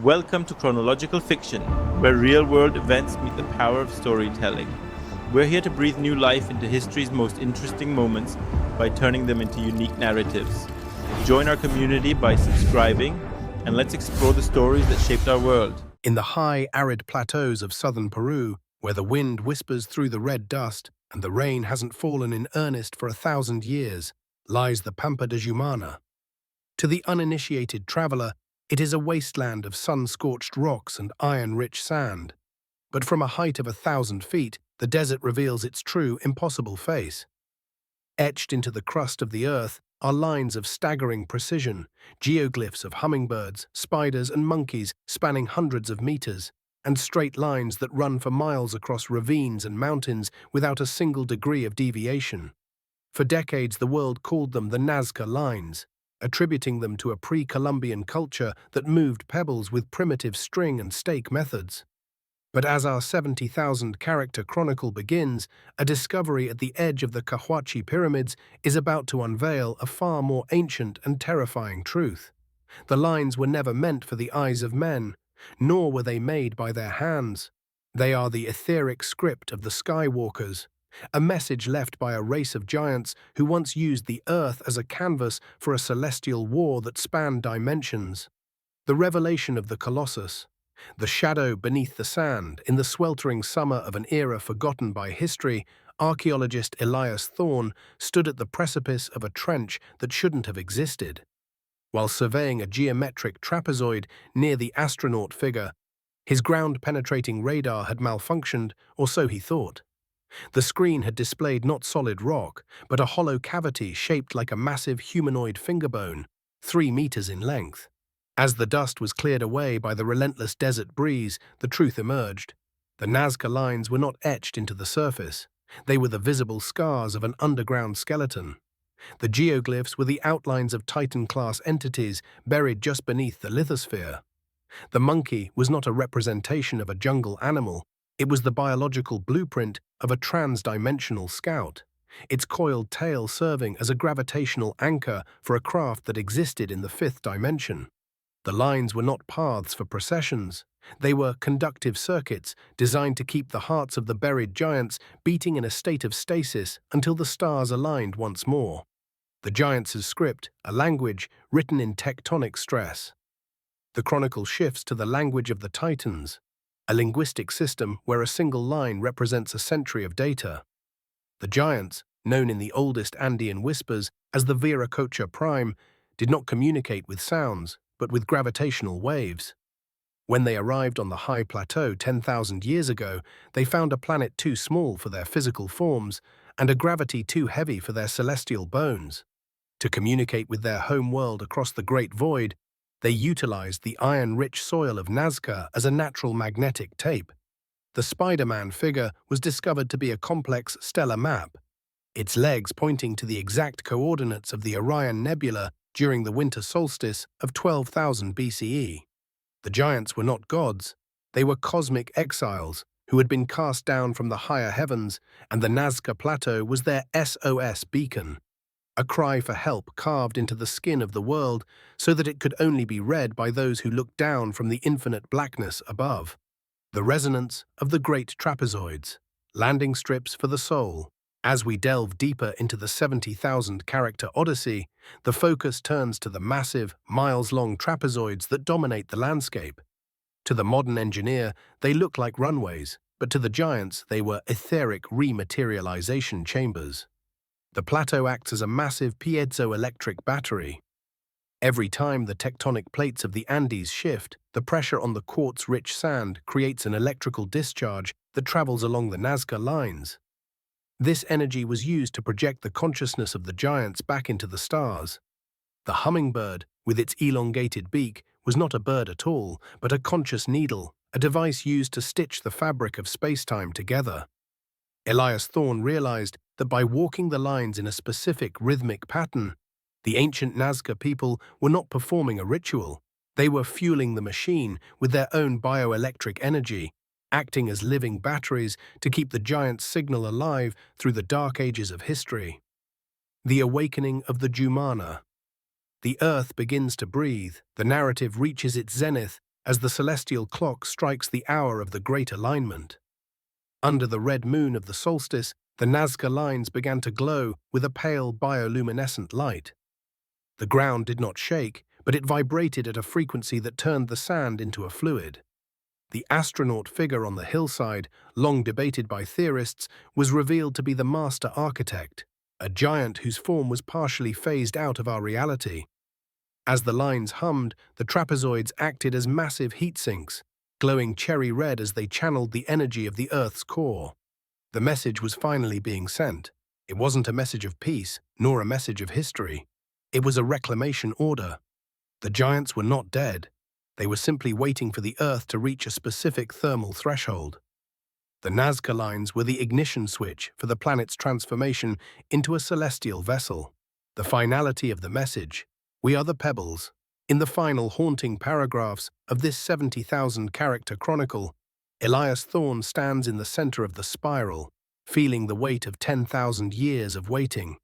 Welcome to Chronological Fiction, where real-world events meet the power of storytelling. We're here to breathe new life into history's most interesting moments by turning them into unique narratives. Join our community by subscribing, and let's explore the stories that shaped our world. In the high, arid plateaus of southern Peru, where the wind whispers through the red dust and the rain hasn't fallen in earnest for 1,000 years, lies the Pampa de Jumana. To the uninitiated traveler, it is a wasteland of sun-scorched rocks and iron-rich sand. But from a height of 1,000 feet, the desert reveals its true, impossible face. Etched into the crust of the earth are lines of staggering precision, geoglyphs of hummingbirds, spiders, and monkeys spanning hundreds of meters, and straight lines that run for miles across ravines and mountains without a single degree of deviation. For decades, the world called them the Nazca Lines, attributing them to a pre-Columbian culture that moved pebbles with primitive string and stake methods. But as our 70,000-character chronicle begins, a discovery at the edge of the Cahuachi pyramids is about to unveil a far more ancient and terrifying truth. The lines were never meant for the eyes of men, nor were they made by their hands. They are the etheric script of the Skywalkers, a message left by a race of giants who once used the earth as a canvas for a celestial war that spanned dimensions. The revelation of the Colossus, the shadow beneath the sand, in the sweltering summer of an era forgotten by history, archaeologist Elias Thorne stood at the precipice of a trench that shouldn't have existed. While surveying a geometric trapezoid near the astronaut figure, his ground-penetrating radar had malfunctioned, or so he thought. The screen had displayed not solid rock, but a hollow cavity shaped like a massive humanoid fingerbone, 3 meters in length. As the dust was cleared away by the relentless desert breeze, the truth emerged. The Nazca Lines were not etched into the surface. They were the visible scars of an underground skeleton. The geoglyphs were the outlines of Titan-class entities buried just beneath the lithosphere. The monkey was not a representation of a jungle animal. It was the biological blueprint of a trans-dimensional scout, its coiled tail serving as a gravitational anchor for a craft that existed in the 5th dimension. The lines were not paths for processions. They were conductive circuits designed to keep the hearts of the buried giants beating in a state of stasis until the stars aligned once more. The giants' script, a language written in tectonic stress. The chronicle shifts to the language of the Titans, a linguistic system where a single line represents a century of data. The giants, known in the oldest Andean whispers as the Viracocha Prime, did not communicate with sounds, but with gravitational waves. When they arrived on the high plateau 10,000 years ago, they found a planet too small for their physical forms and a gravity too heavy for their celestial bones. To communicate with their home world across the Great Void, they utilized the iron-rich soil of Nazca as a natural magnetic tape. The Spider-Man figure was discovered to be a complex stellar map, its legs pointing to the exact coordinates of the Orion Nebula during the winter solstice of 12,000 BCE. The giants were not gods. They were cosmic exiles who had been cast down from the higher heavens, and the Nazca Plateau was their SOS beacon, a cry for help carved into the skin of the world so that it could only be read by those who looked down from the infinite blackness above. The resonance of the great trapezoids, landing strips for the soul. As we delve deeper into the 70,000-character Odyssey, the focus turns to the massive, miles-long trapezoids that dominate the landscape. To the modern engineer, they look like runways, but to the giants, they were etheric rematerialization chambers. The plateau acts as a massive piezoelectric battery. Every time the tectonic plates of the Andes shift, the pressure on the quartz-rich sand creates an electrical discharge that travels along the Nazca Lines. This energy was used to project the consciousness of the giants back into the stars. The hummingbird, with its elongated beak, was not a bird at all, but a conscious needle, a device used to stitch the fabric of space-time together. Elias Thorne realized that by walking the lines in a specific rhythmic pattern, the ancient Nazca people were not performing a ritual. They were fueling the machine with their own bioelectric energy, acting as living batteries to keep the giant signal alive through the dark ages of history. The awakening of the Jumana. The earth begins to breathe, the narrative reaches its zenith, as the celestial clock strikes the hour of the great alignment. Under the red moon of the solstice, the Nazca Lines began to glow with a pale bioluminescent light. The ground did not shake, but it vibrated at a frequency that turned the sand into a fluid. The astronaut figure on the hillside, long debated by theorists, was revealed to be the master architect, a giant whose form was partially phased out of our reality. As the lines hummed, the trapezoids acted as massive heat sinks, glowing cherry red as they channeled the energy of the Earth's core. The message was finally being sent. It wasn't a message of peace, nor a message of history. It was a reclamation order. The giants were not dead. They were simply waiting for the Earth to reach a specific thermal threshold. The Nazca Lines were the ignition switch for the planet's transformation into a celestial vessel. The finality of the message: we are the pebbles. In the final haunting paragraphs of this 70,000-character chronicle, Elias Thorne stands in the center of the spiral, feeling the weight of 10,000 years of waiting.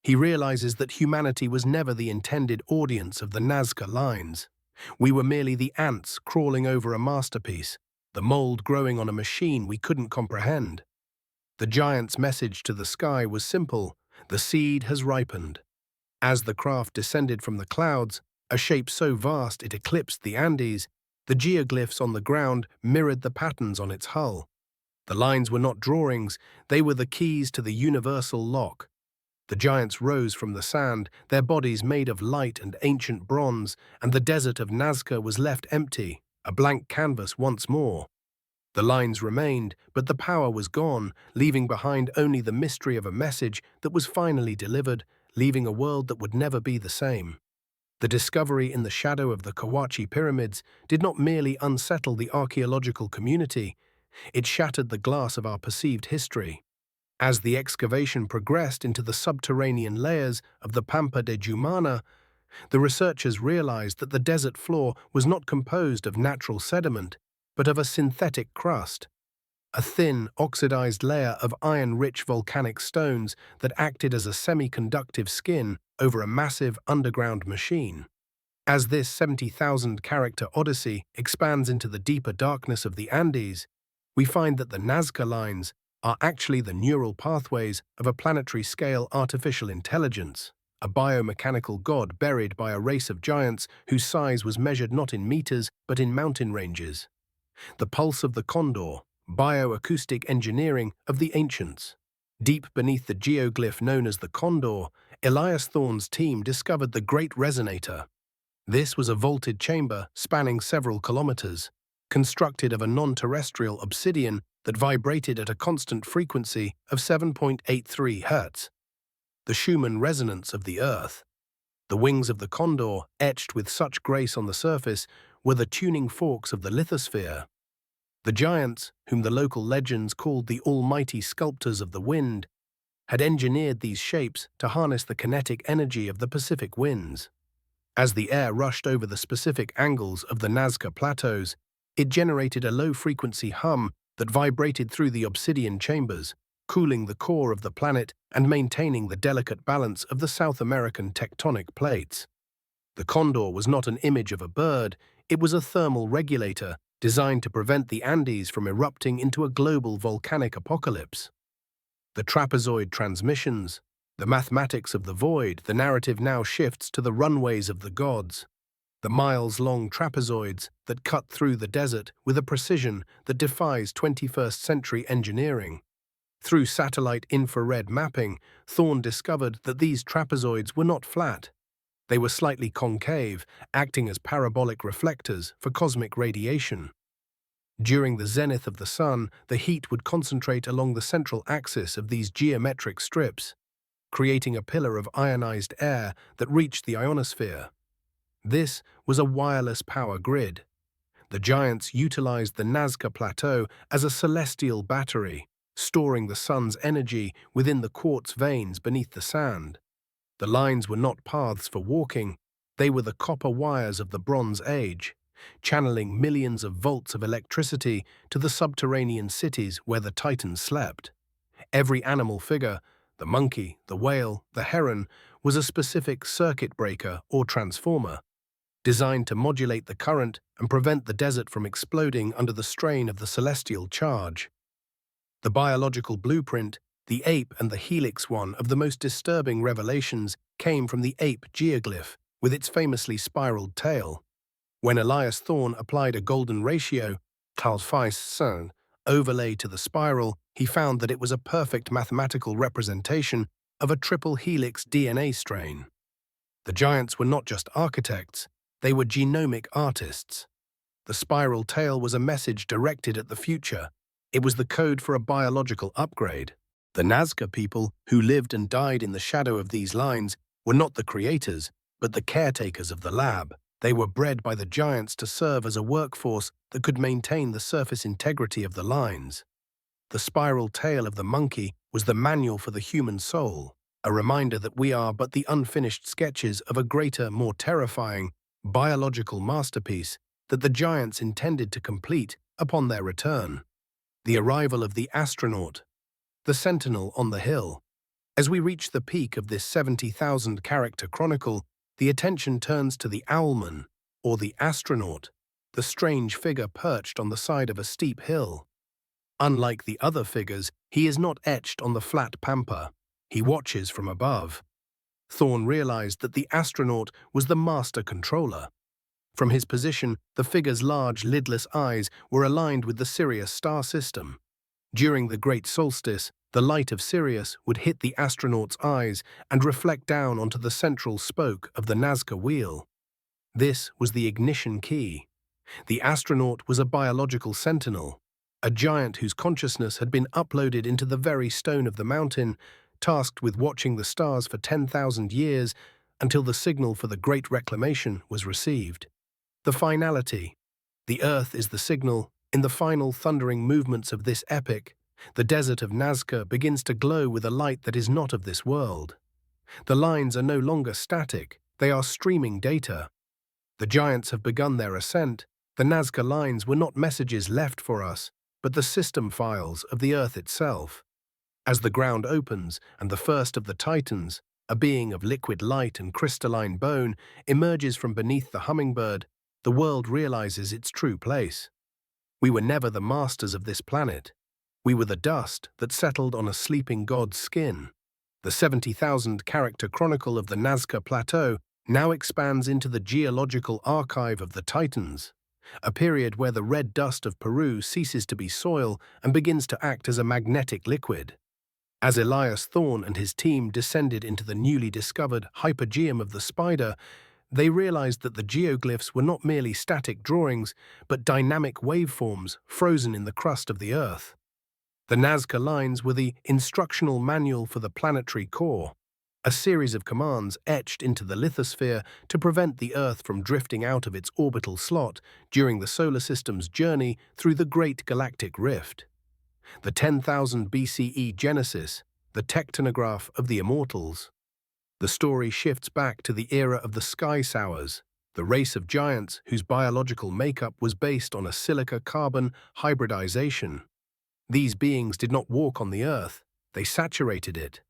He realizes that humanity was never the intended audience of the Nazca Lines. We were merely the ants crawling over a masterpiece, the mold growing on a machine we couldn't comprehend. The giant's message to the sky was simple: the seed has ripened. As the craft descended from the clouds, a shape so vast it eclipsed the Andes, the geoglyphs on the ground mirrored the patterns on its hull. The lines were not drawings, they were the keys to the universal lock. The giants rose from the sand, their bodies made of light and ancient bronze, and the desert of Nazca was left empty, a blank canvas once more. The lines remained, but the power was gone, leaving behind only the mystery of a message that was finally delivered, leaving a world that would never be the same. The discovery in the shadow of the Kawachi pyramids did not merely unsettle the archaeological community, it shattered the glass of our perceived history. As the excavation progressed into the subterranean layers of the Pampa de Jumana, the researchers realized that the desert floor was not composed of natural sediment, but of a synthetic crust, a thin, oxidized layer of iron-rich volcanic stones that acted as a semi-conductive skin over a massive underground machine. As this 70,000-character odyssey expands into the deeper darkness of the Andes, we find that the Nazca Lines are actually the neural pathways of a planetary-scale artificial intelligence, a biomechanical god buried by a race of giants whose size was measured not in meters but in mountain ranges. The pulse of the condor, bioacoustic engineering of the ancients. Deep beneath the geoglyph known as the condor, Elias Thorne's team discovered the Great Resonator. This was a vaulted chamber spanning several kilometers, constructed of a non-terrestrial obsidian that vibrated at a constant frequency of 7.83 Hz. The Schumann resonance of the Earth. The wings of the condor, etched with such grace on the surface, were the tuning forks of the lithosphere. The giants, whom the local legends called the almighty sculptors of the wind, had engineered these shapes to harness the kinetic energy of the Pacific winds. As the air rushed over the specific angles of the Nazca plateaus, it generated a low-frequency hum that vibrated through the obsidian chambers, cooling the core of the planet and maintaining the delicate balance of the South American tectonic plates. The condor was not an image of a bird, it was a thermal regulator designed to prevent the Andes from erupting into a global volcanic apocalypse. The trapezoid transmissions, the mathematics of the void, the narrative now shifts to the runways of the gods. The miles-long trapezoids that cut through the desert with a precision that defies 21st-century engineering. Through satellite infrared mapping, Thorne discovered that these trapezoids were not flat. They were slightly concave, acting as parabolic reflectors for cosmic radiation. During the zenith of the sun, the heat would concentrate along the central axis of these geometric strips, creating a pillar of ionized air that reached the ionosphere. This was a wireless power grid. The giants utilized the Nazca Plateau as a celestial battery, storing the sun's energy within the quartz veins beneath the sand. The lines were not paths for walking, they were the copper wires of the Bronze Age, channeling millions of volts of electricity to the subterranean cities where the Titans slept. Every animal figure, the monkey, the whale, the heron, was a specific circuit breaker or transformer. designed to modulate the current and prevent the desert from exploding under the strain of the celestial charge. The biological blueprint, the ape and the helix, one of the most disturbing revelations, came from the ape geoglyph, with its famously spiraled tail. When Elias Thorne applied a golden ratio, overlay to the spiral, he found that it was a perfect mathematical representation of a triple helix DNA strain. The giants were not just architects, they were genomic artists. The spiral tail was a message directed at the future. It was the code for a biological upgrade. The Nazca people, who lived and died in the shadow of these lines, were not the creators, but the caretakers of the lab. They were bred by the giants to serve as a workforce that could maintain the surface integrity of the lines. The spiral tail of the monkey was the manual for the human soul, a reminder that we are but the unfinished sketches of a greater, more terrifying, biological masterpiece that the giants intended to complete upon their return. The arrival of the astronaut, the sentinel on the hill. As we reach the peak of this 70,000-character chronicle, the attention turns to the owlman, or the astronaut, the strange figure perched on the side of a steep hill. Unlike the other figures, he is not etched on the flat pampa. He watches from above. Thorne realized that the astronaut was the master controller. From his position, the figure's large, lidless eyes were aligned with the Sirius star system. During the Great Solstice, the light of Sirius would hit the astronaut's eyes and reflect down onto the central spoke of the Nazca wheel. This was the ignition key. The astronaut was a biological sentinel, a giant whose consciousness had been uploaded into the very stone of the mountain, tasked with watching the stars for 10,000 years until the signal for the Great Reclamation was received. The finality. The Earth is the signal. In the final thundering movements of this epic, the desert of Nazca begins to glow with a light that is not of this world. The lines are no longer static, they are streaming data. The giants have begun their ascent. The Nazca Lines were not messages left for us, but the system files of the Earth itself. As the ground opens and the first of the Titans, a being of liquid light and crystalline bone, emerges from beneath the hummingbird, the world realizes its true place. We were never the masters of this planet. We were the dust that settled on a sleeping god's skin. The 70,000-character chronicle of the Nazca Plateau now expands into the geological archive of the Titans, a period where the red dust of Peru ceases to be soil and begins to act as a magnetic liquid. As Elias Thorne and his team descended into the newly discovered hypogeum of the Spider, they realized that the geoglyphs were not merely static drawings, but dynamic waveforms frozen in the crust of the Earth. The Nazca Lines were the instructional manual for the planetary core, a series of commands etched into the lithosphere to prevent the Earth from drifting out of its orbital slot during the solar system's journey through the Great Galactic Rift. The 10,000 BCE Genesis, the tectonograph of the immortals. The story shifts back to the era of the Sky Sowers, the race of giants whose biological makeup was based on a silica-carbon hybridization. These beings did not walk on the Earth, they saturated it.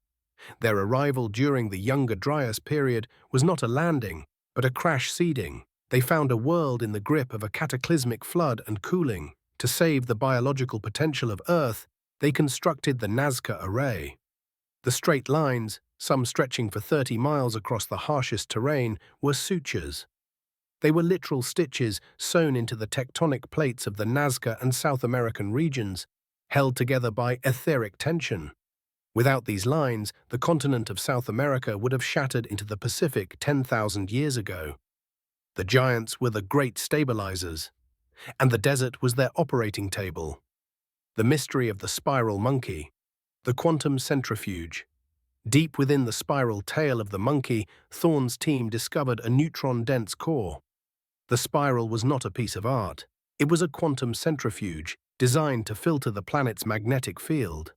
Their arrival during the Younger Dryas period was not a landing, but a crash seeding. They found a world in the grip of a cataclysmic flood and cooling. To save the biological potential of Earth, they constructed the Nazca Array. The straight lines, some stretching for 30 miles across the harshest terrain, were sutures. They were literal stitches sewn into the tectonic plates of the Nazca and South American regions, held together by etheric tension. Without these lines, the continent of South America would have shattered into the Pacific 10,000 years ago. The giants were the great stabilizers, and the desert was their operating table. The mystery of the spiral monkey, the quantum centrifuge. Deep within the spiral tail of the monkey, Thorne's team discovered a neutron-dense core. The spiral was not a piece of art. It was a quantum centrifuge designed to filter the planet's magnetic field.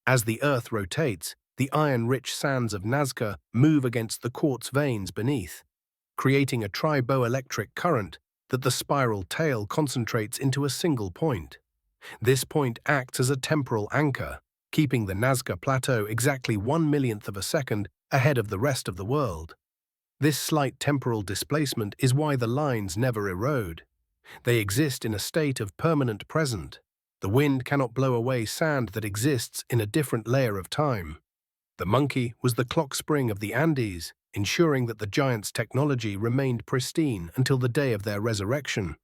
As the Earth rotates, the iron-rich sands of Nazca move against the quartz veins beneath, creating a triboelectric current that the spiral tail concentrates into a single point. This point acts as a temporal anchor, keeping the Nazca Plateau exactly 1/millionth of a second ahead of the rest of the world. This slight temporal displacement is why the lines never erode. They exist in a state of permanent present. The wind cannot blow away sand that exists in a different layer of time. The monkey was the clock spring of the Andes, ensuring that the giants' technology remained pristine until the day of their resurrection.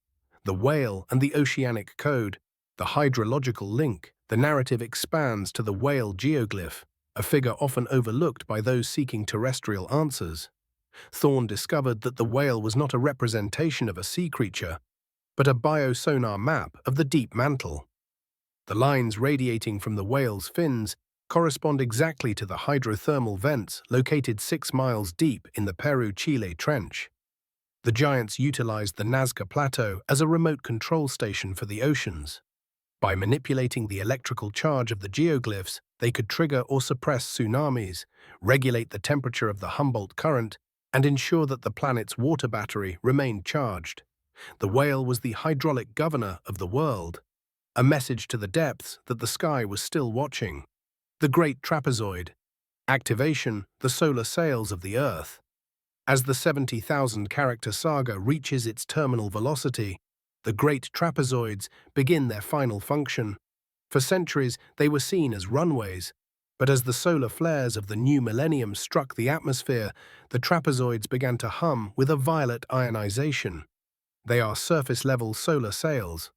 The whale and the oceanic code, the hydrological link, the narrative expands to the whale geoglyph, a figure often overlooked by those seeking terrestrial answers. Thorne discovered that the whale was not a representation of a sea creature, but a biosonar map of the deep mantle. The lines radiating from the whale's fins correspond exactly to the hydrothermal vents located 6 miles deep in the Peru-Chile Trench. The giants utilized the Nazca Plateau as a remote control station for the oceans. By manipulating the electrical charge of the geoglyphs, they could trigger or suppress tsunamis, regulate the temperature of the Humboldt current, and ensure that the planet's water battery remained charged. The whale was the hydraulic governor of the world, a message to the depths that the sky was still watching. The Great Trapezoid. Activation, the solar sails of the Earth. As the 70,000-character saga reaches its terminal velocity, the Great Trapezoids begin their final function. For centuries, they were seen as runways, but as the solar flares of the new millennium struck the atmosphere, the trapezoids began to hum with a violet ionization. They are surface-level solar sails.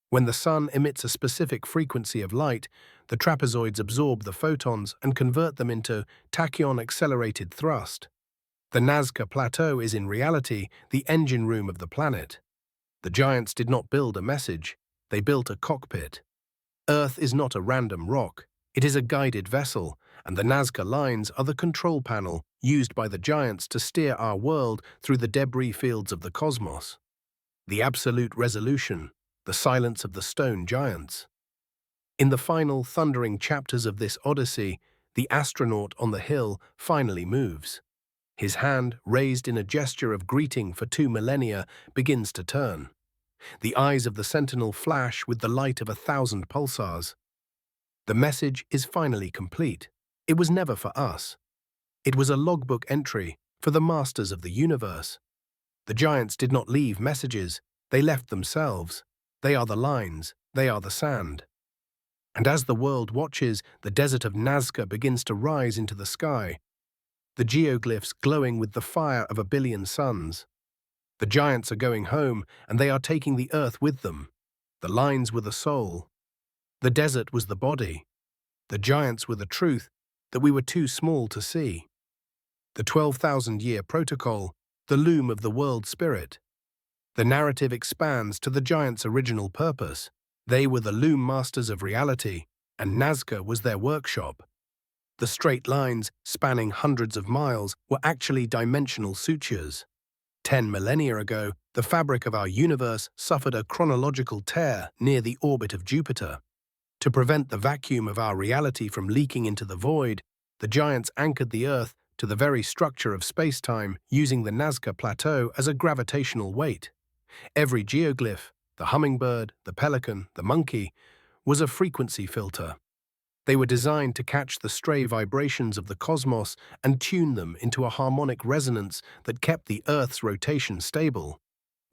When the sun emits a specific frequency of light, the trapezoids absorb the photons and convert them into tachyon-accelerated thrust. The Nazca Plateau is in reality the engine room of the planet. The giants did not build a message, they built a cockpit. Earth is not a random rock, it is a guided vessel, and the Nazca Lines are the control panel used by the giants to steer our world through the debris fields of the cosmos. The absolute resolution, the silence of the stone giants. In the final thundering chapters of this odyssey, the astronaut on the hill finally moves. His hand, raised in a gesture of greeting for 2 millennia, begins to turn. The eyes of the sentinel flash with the light of 1,000 pulsars. The message is finally complete. It was never for us. It was a logbook entry for the masters of the universe. The giants did not leave messages, they left themselves. They are the lines, they are the sand. And as the world watches, the desert of Nazca begins to rise into the sky, the geoglyphs glowing with the fire of 1 billion suns. The giants are going home, and they are taking the earth with them. The lines were the soul. The desert was the body. The giants were the truth that we were too small to see. The 12,000-year protocol, the loom of the world spirit. The narrative expands to the giants' original purpose. They were the loom masters of reality, and Nazca was their workshop. The straight lines, spanning hundreds of miles, were actually dimensional sutures. 10 millennia ago, the fabric of our universe suffered a chronological tear near the orbit of Jupiter. To prevent the vacuum of our reality from leaking into the void, the giants anchored the Earth to the very structure of space-time using the Nazca Plateau as a gravitational weight. Every geoglyph, the hummingbird, the pelican, the monkey, was a frequency filter. They were designed to catch the stray vibrations of the cosmos and tune them into a harmonic resonance that kept the Earth's rotation stable.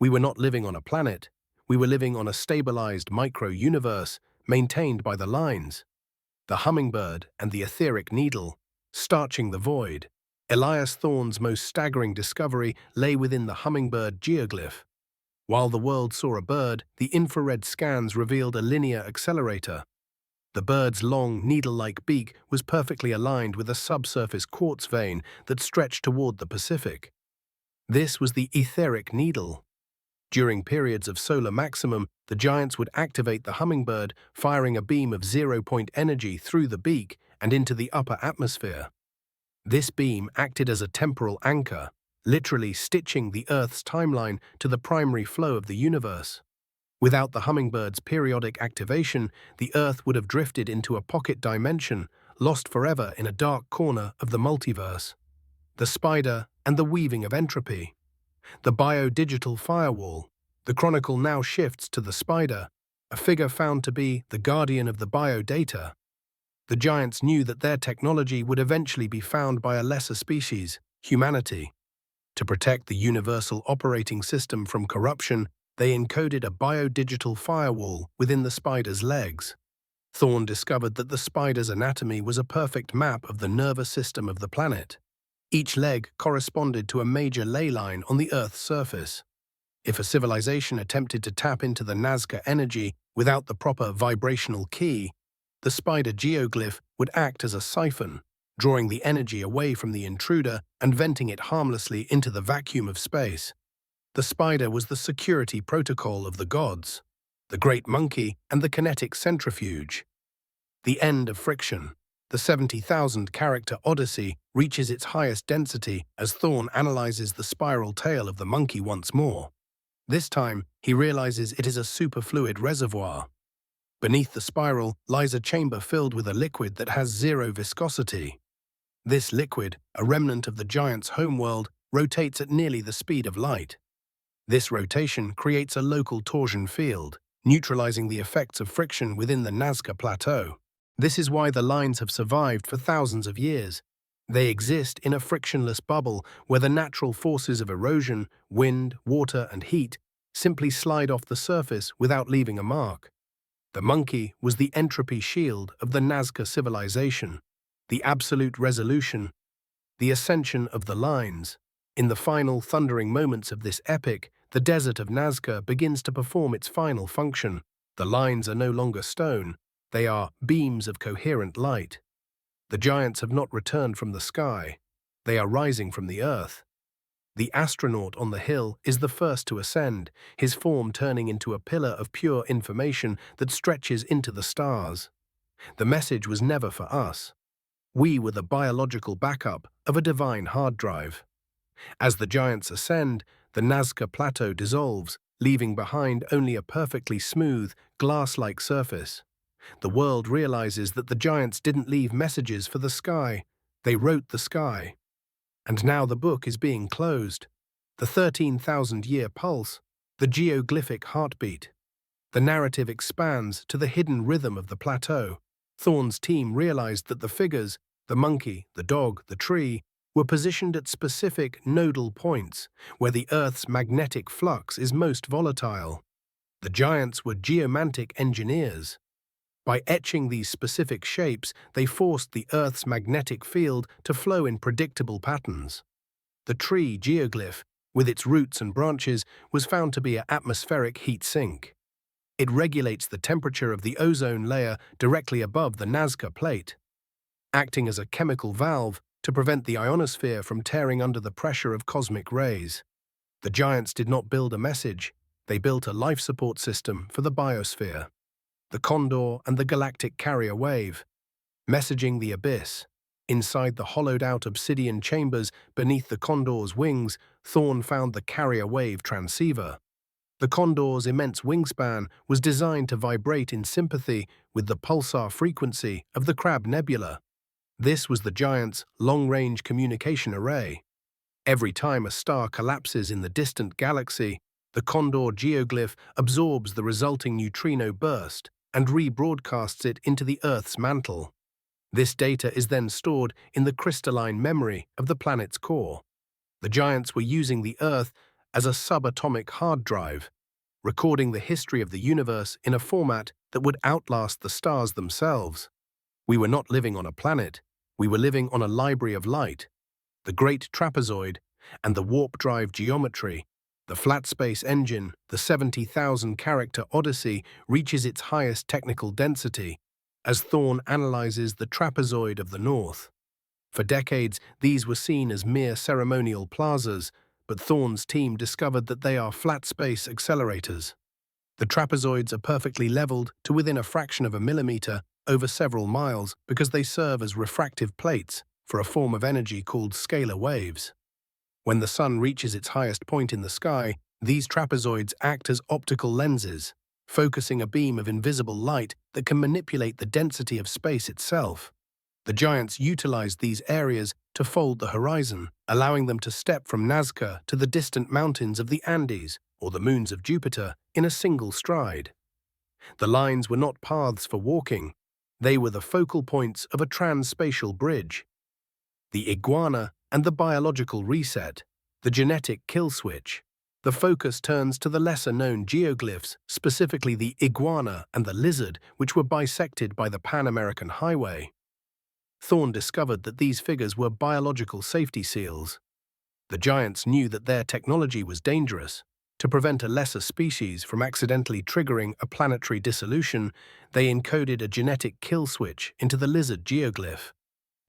We were not living on a planet, we were living on a stabilized micro-universe maintained by the lines. The hummingbird and the etheric needle, starching the void. Elias Thorne's most staggering discovery lay within the hummingbird geoglyph. While the world saw a bird, the infrared scans revealed a linear accelerator. The bird's long, needle-like beak was perfectly aligned with a subsurface quartz vein that stretched toward the Pacific. This was the etheric needle. During periods of solar maximum, the giants would activate the hummingbird, firing a beam of zero-point energy through the beak and into the upper atmosphere. This beam acted as a temporal anchor, literally stitching the Earth's timeline to the primary flow of the universe. Without the hummingbird's periodic activation, the Earth would have drifted into a pocket dimension, lost forever in a dark corner of the multiverse. The spider and the weaving of entropy. The biodigital firewall. The chronicle now shifts to the spider, a figure found to be the guardian of the biodata. The giants knew that their technology would eventually be found by a lesser species, humanity. To protect the universal operating system from corruption, they encoded a biodigital firewall within the spider's legs. Thorne discovered that the spider's anatomy was a perfect map of the nervous system of the planet. Each leg corresponded to a major ley line on the Earth's surface. If a civilization attempted to tap into the Nazca energy without the proper vibrational key, the spider geoglyph would act as a siphon, drawing the energy away from the intruder and venting it harmlessly into the vacuum of space. The spider was the security protocol of the gods, the great monkey and the kinetic centrifuge. The end of friction. The 70,000-character Odyssey reaches its highest density as Thorne analyzes the spiral tail of the monkey once more. This time, he realizes it is a superfluid reservoir. Beneath the spiral lies a chamber filled with a liquid that has zero viscosity. This liquid, a remnant of the giant's homeworld, rotates at nearly the speed of light. This rotation creates a local torsion field, neutralizing the effects of friction within the Nazca Plateau. This is why the lines have survived for thousands of years. They exist in a frictionless bubble where the natural forces of erosion, wind, water, and heat simply slide off the surface without leaving a mark. The monkey was the entropy shield of the Nazca civilization, the absolute resolution, the ascension of the lines. In the final thundering moments of this epic, the desert of Nazca begins to perform its final function. The lines are no longer stone, they are beams of coherent light. The giants have not returned from the sky, they are rising from the earth. The astronaut on the hill is the first to ascend, his form turning into a pillar of pure information that stretches into the stars. The message was never for us. We were the biological backup of a divine hard drive. As the giants ascend, the Nazca Plateau dissolves, leaving behind only a perfectly smooth, glass-like surface. The world realizes that the giants didn't leave messages for the sky, they wrote the sky. And now the book is being closed. The 13,000-year pulse, the geoglyphic heartbeat. The narrative expands to the hidden rhythm of the plateau. Thorne's team realized that the figures, the monkey, the dog, the tree, were positioned at specific nodal points where the Earth's magnetic flux is most volatile. The giants were geomantic engineers. By etching these specific shapes, they forced the Earth's magnetic field to flow in predictable patterns. The tree geoglyph, with its roots and branches, was found to be an atmospheric heat sink. It regulates the temperature of the ozone layer directly above the Nazca plate, acting as a chemical valve to prevent the ionosphere from tearing under the pressure of cosmic rays. The giants did not build a message, they built a life support system for the biosphere. The condor and the galactic carrier wave, messaging the abyss. Inside the hollowed-out obsidian chambers beneath the condor's wings, Thorne found the carrier wave transceiver. The condor's immense wingspan was designed to vibrate in sympathy with the pulsar frequency of the Crab Nebula. This was the giant's long-range communication array. Every time a star collapses in the distant galaxy, the condor geoglyph absorbs the resulting neutrino burst and rebroadcasts it into the Earth's mantle. This data is then stored in the crystalline memory of the planet's core. The giants were using the Earth as a subatomic hard drive, recording the history of the universe in a format that would outlast the stars themselves. We were not living on a planet, we were living on a library of light. The great trapezoid and the warp drive geometry, the flat space engine, the 70,000-character Odyssey reaches its highest technical density as Thorne analyzes the trapezoid of the North. For decades, these were seen as mere ceremonial plazas, but Thorne's team discovered that they are flat space accelerators. The trapezoids are perfectly leveled to within a fraction of a millimeter over several miles because they serve as refractive plates for a form of energy called scalar waves. When the sun reaches its highest point in the sky, these trapezoids act as optical lenses, focusing a beam of invisible light that can manipulate the density of space itself. The giants utilized these areas to fold the horizon, allowing them to step from Nazca to the distant mountains of the Andes or the moons of Jupiter in a single stride. The lines were not paths for walking, they were the focal points of a trans-spatial bridge. The iguana and the biological reset. the genetic kill switch. The focus turns to the lesser-known geoglyphs, specifically the iguana and the lizard, which were bisected by the Pan-American Highway. Thorne discovered that these figures were biological safety seals. The giants knew that their technology was dangerous. To prevent a lesser species from accidentally triggering a planetary dissolution, they encoded a genetic kill switch into the lizard geoglyph.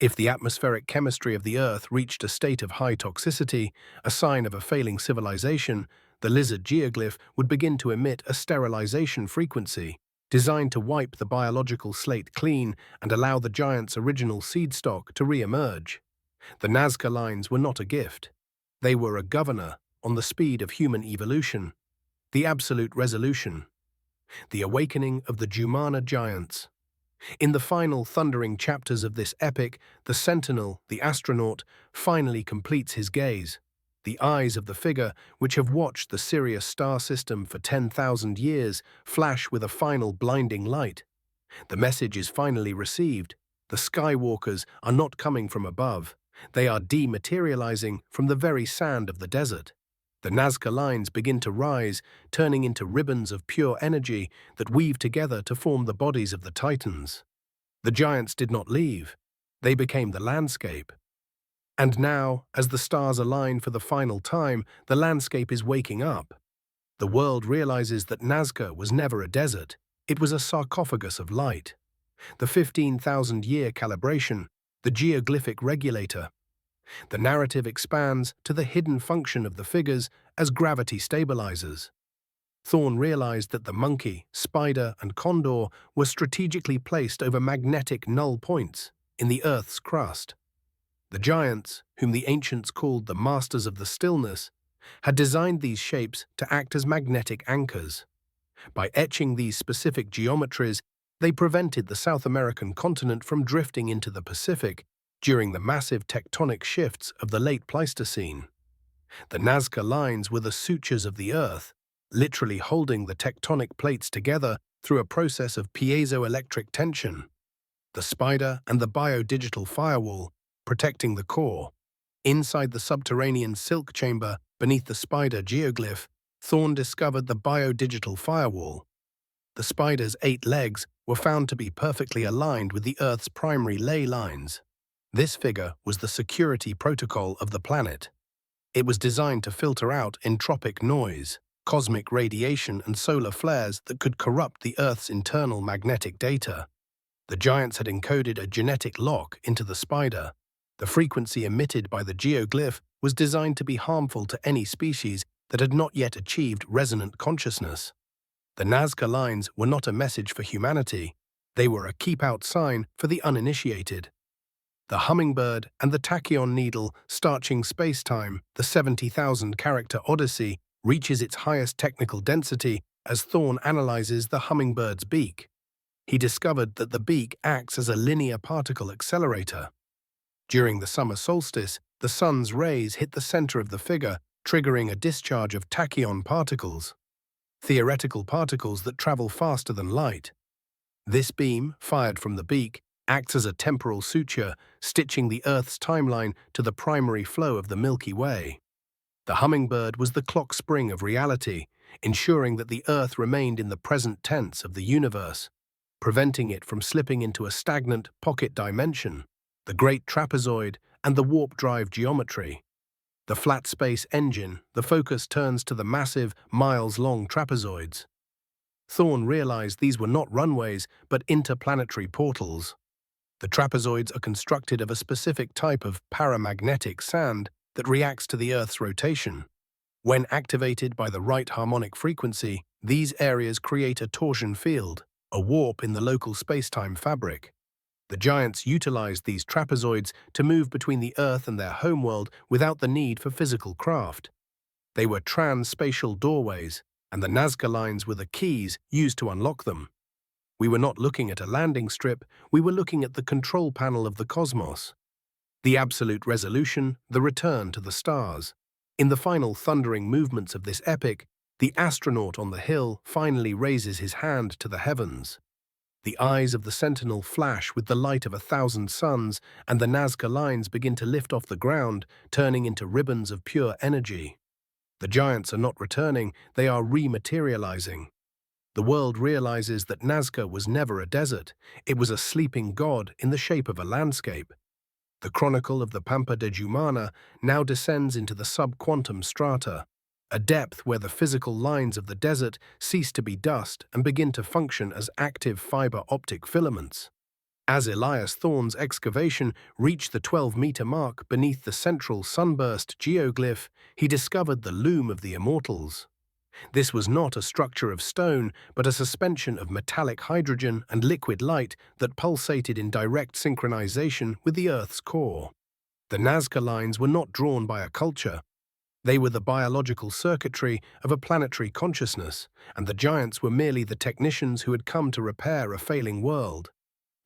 If the atmospheric chemistry of the Earth reached a state of high toxicity, a sign of a failing civilization, the lizard geoglyph would begin to emit a sterilization frequency, designed to wipe the biological slate clean and allow the giant's original seed stock to re-emerge. The Nazca Lines were not a gift. They were a governor on the speed of human evolution, the absolute resolution, the awakening of the Jumana giants. In the final thundering chapters of this epic, the sentinel, the astronaut, finally completes his gaze. The eyes of the figure, which have watched the Sirius star system for 10,000 years, flash with a final blinding light. The message is finally received. The Skywalkers are not coming from above. They are dematerializing from the very sand of the desert. The Nazca Lines begin to rise, turning into ribbons of pure energy that weave together to form the bodies of the Titans. The giants did not leave. They became the landscape. And now, as the stars align for the final time, the landscape is waking up. The world realizes that Nazca was never a desert. It was a sarcophagus of light. The 15,000-year calibration, the geoglyphic regulator. The narrative expands to the hidden function of the figures as gravity stabilizes. Thorne realized that the monkey, spider, and condor were strategically placed over magnetic null points in the Earth's crust. The giants, whom the ancients called the masters of the stillness, had designed these shapes to act as magnetic anchors. By etching these specific geometries, they prevented the South American continent from drifting into the Pacific during the massive tectonic shifts of the late Pleistocene. The Nazca Lines were the sutures of the Earth, literally holding the tectonic plates together through a process of piezoelectric tension. The spider and the biodigital firewall, protecting the core. Inside the subterranean silk chamber beneath the spider geoglyph, Thorne discovered the biodigital firewall. The spider's 8 legs were found to be perfectly aligned with the Earth's primary ley lines. This figure was the security protocol of the planet. It was designed to filter out entropic noise, cosmic radiation, and solar flares that could corrupt the Earth's internal magnetic data. The giants had encoded a genetic lock into the spider. The frequency emitted by the geoglyph was designed to be harmful to any species that had not yet achieved resonant consciousness. The Nazca Lines were not a message for humanity. They were a keep-out sign for the uninitiated. The hummingbird and the tachyon needle starching space-time, the 70,000-character odyssey, reaches its highest technical density as Thorne analyzes the hummingbird's beak. He discovered that the beak acts as a linear particle accelerator. During the summer solstice, the sun's rays hit the center of the figure, triggering a discharge of tachyon particles, theoretical particles that travel faster than light. This beam, fired from the beak, acts as a temporal suture, stitching the Earth's timeline to the primary flow of the Milky Way. The hummingbird was the clock spring of reality, ensuring that the Earth remained in the present tense of the universe, preventing it from slipping into a stagnant pocket dimension. The great trapezoid and the warp drive geometry. The flat space engine, the focus turns to the massive, miles-long trapezoids. Thorne realized these were not runways, but interplanetary portals. The trapezoids are constructed of a specific type of paramagnetic sand that reacts to the Earth's rotation. When activated by the right harmonic frequency, these areas create a torsion field, a warp in the local space-time fabric. The giants utilized these trapezoids to move between the Earth and their homeworld without the need for physical craft. They were trans-spatial doorways, and the Nazca Lines were the keys used to unlock them. We were not looking at a landing strip, we were looking at the control panel of the cosmos. The absolute resolution, the return to the stars. In the final thundering movements of this epic, the astronaut on the hill finally raises his hand to the heavens. The eyes of the sentinel flash with the light of 1,000 suns, and the Nazca Lines begin to lift off the ground, turning into ribbons of pure energy. The giants are not returning, they are rematerializing. The world realizes that Nazca was never a desert, it was a sleeping god in the shape of a landscape. The chronicle of the Pampa de Jumana now descends into the subquantum strata, a depth where the physical lines of the desert cease to be dust and begin to function as active fiber optic filaments. As Elias Thorne's excavation reached the 12-meter mark beneath the central sunburst geoglyph, he discovered the loom of the immortals. This was not a structure of stone, but a suspension of metallic hydrogen and liquid light that pulsated in direct synchronization with the Earth's core. The Nazca Lines were not drawn by a culture. They were the biological circuitry of a planetary consciousness, and the giants were merely the technicians who had come to repair a failing world.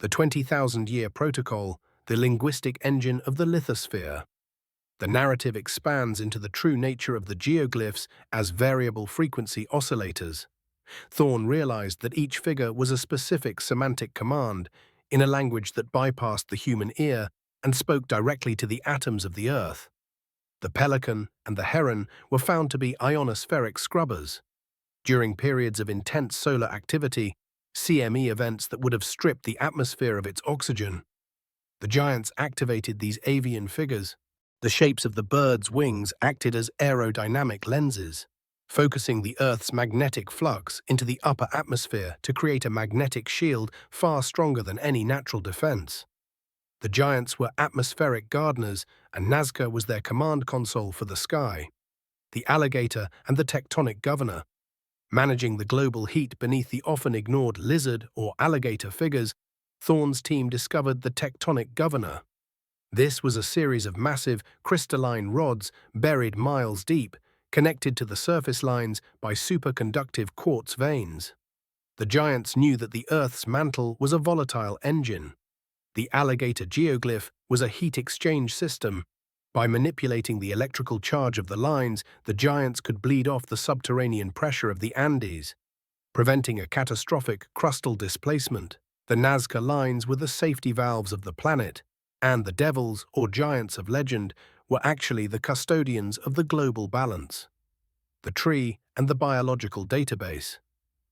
The 20,000-year protocol, the linguistic engine of the lithosphere. The narrative expands into the true nature of the geoglyphs as variable frequency oscillators. Thorne realized that each figure was a specific semantic command in a language that bypassed the human ear and spoke directly to the atoms of the Earth. The pelican and the heron were found to be ionospheric scrubbers. During periods of intense solar activity, CME events that would have stripped the atmosphere of its oxygen, the giants activated these avian figures. The shapes of the bird's wings acted as aerodynamic lenses, focusing the Earth's magnetic flux into the upper atmosphere to create a magnetic shield far stronger than any natural defense. The giants were atmospheric gardeners, and Nazca was their command console for the sky. The alligator and the tectonic governor. Managing the global heat beneath the often ignored lizard or alligator figures, Thorne's team discovered the tectonic governor. This was a series of massive, crystalline rods buried miles deep, connected to the surface lines by superconductive quartz veins. The giants knew that the Earth's mantle was a volatile engine. The alligator geoglyph was a heat exchange system. By manipulating the electrical charge of the lines, the giants could bleed off the subterranean pressure of the Andes, preventing a catastrophic crustal displacement. The Nazca Lines were the safety valves of the planet, and the devils, or giants of legend, were actually the custodians of the global balance. The tree and the biological database.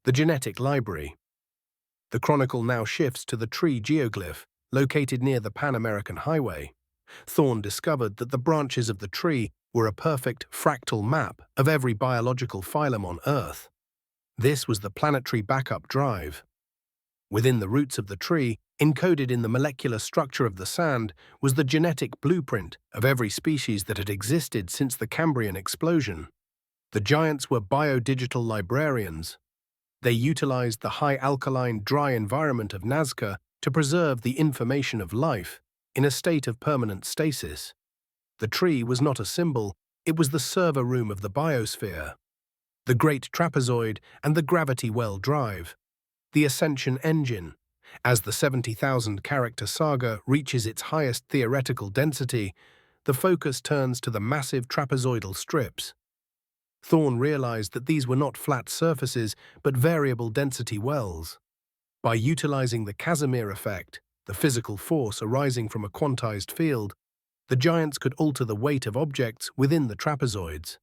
The genetic library. The chronicle now shifts to the tree geoglyph, located near the Pan-American Highway. Thorne discovered that the branches of the tree were a perfect fractal map of every biological phylum on Earth. This was the planetary backup drive. Within the roots of the tree, encoded in the molecular structure of the sand, was the genetic blueprint of every species that had existed since the Cambrian explosion. The giants were biodigital librarians. They utilized the high alkaline, dry environment of Nazca to preserve the information of life in a state of permanent stasis. The tree was not a symbol, it was the server room of the biosphere. The great trapezoid and the gravity well drive. The ascension engine. As the 70,000-character saga reaches its highest theoretical density, the focus turns to the massive trapezoidal strips. Thorne realized that these were not flat surfaces, but variable density wells. By utilizing the Casimir effect, the physical force arising from a quantized field, the giants could alter the weight of objects within the trapezoids.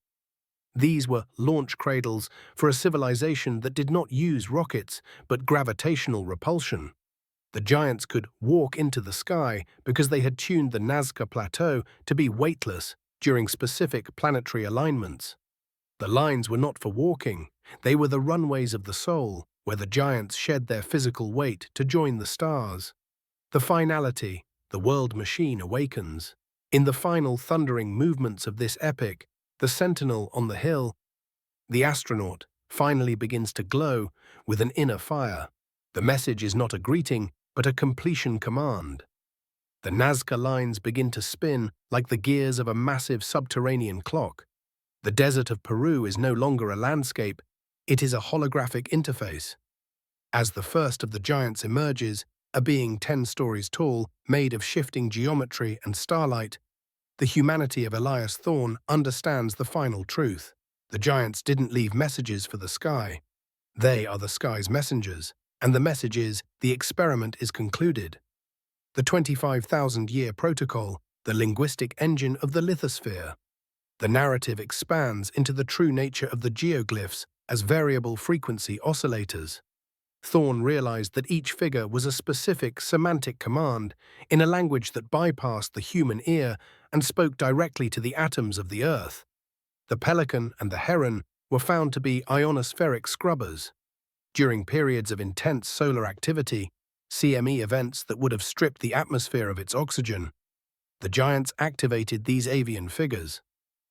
These were launch cradles for a civilization that did not use rockets, but gravitational repulsion. The giants could walk into the sky because they had tuned the Nazca Plateau to be weightless during specific planetary alignments. The lines were not for walking, they were the runways of the soul, where the giants shed their physical weight to join the stars. The finality, the world machine awakens. In the final thundering movements of this epic, the sentinel on the hill, the astronaut, finally begins to glow with an inner fire. The message is not a greeting, but a completion command. The Nazca Lines begin to spin like the gears of a massive subterranean clock. The desert of Peru is no longer a landscape, it is a holographic interface. As the first of the giants emerges, a being 10 stories tall, made of shifting geometry and starlight, the humanity of Elias Thorne understands the final truth. The giants didn't leave messages for the sky. They are the sky's messengers. And the message is, the experiment is concluded. The 25,000-year protocol, the linguistic engine of the lithosphere. The narrative expands into the true nature of the geoglyphs as variable frequency oscillators. Thorne realized that each figure was a specific semantic command in a language that bypassed the human ear and spoke directly to the atoms of the Earth. The pelican and the heron were found to be ionospheric scrubbers. During periods of intense solar activity, CME events that would have stripped the atmosphere of its oxygen, the giants activated these avian figures.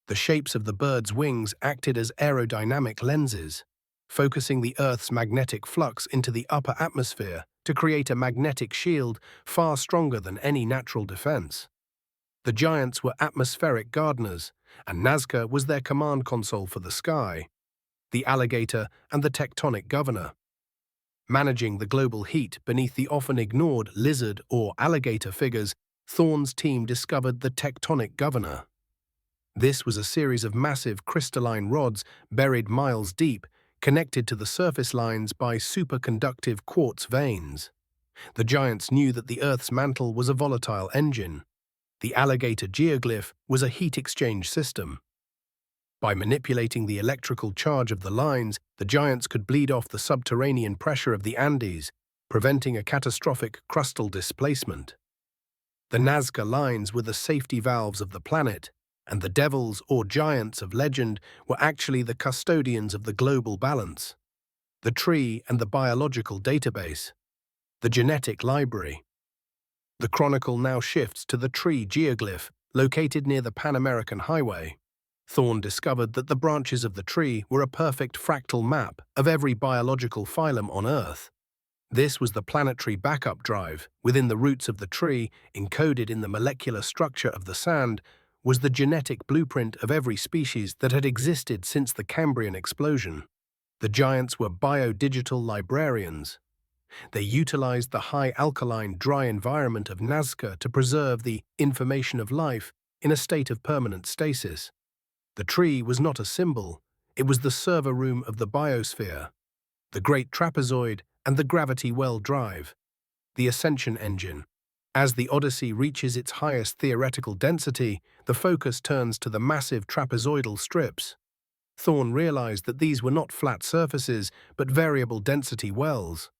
The shapes of the bird's wings acted as aerodynamic lenses, focusing the Earth's magnetic flux into the upper atmosphere to create a magnetic shield far stronger than any natural defense. The giants were atmospheric gardeners, and Nazca was their command console for the sky, the alligator and the tectonic governor. Managing the global heat beneath the often ignored lizard or alligator figures, Thorne's team discovered the tectonic governor. This was a series of massive crystalline rods buried miles deep, connected to the surface lines by superconductive quartz veins. The giants knew that the Earth's mantle was a volatile engine. The alligator geoglyph was a heat exchange system. By manipulating the electrical charge of the lines, the giants could bleed off the subterranean pressure of the Andes, preventing a catastrophic crustal displacement. The Nazca Lines were the safety valves of the planet, and the devils or giants of legend were actually the custodians of the global balance. The tree and the biological database. The genetic library. The chronicle now shifts to the tree geoglyph, located near the Pan American Highway. Thorne discovered that the branches of the tree were a perfect fractal map of every biological phylum on Earth. This was the planetary backup drive. Within the roots of the tree, encoded in the molecular structure of the sand, was the genetic blueprint of every species that had existed since the Cambrian explosion. The giants were biodigital librarians. They utilized the high alkaline, dry environment of Nazca to preserve the information of life in a state of permanent stasis. The tree was not a symbol, it was the server room of the biosphere, the great trapezoid and the gravity well drive, the ascension engine. As the Odyssey reaches its highest theoretical density, the focus turns to the massive trapezoidal strips. Thorne realized that these were not flat surfaces, but variable density wells.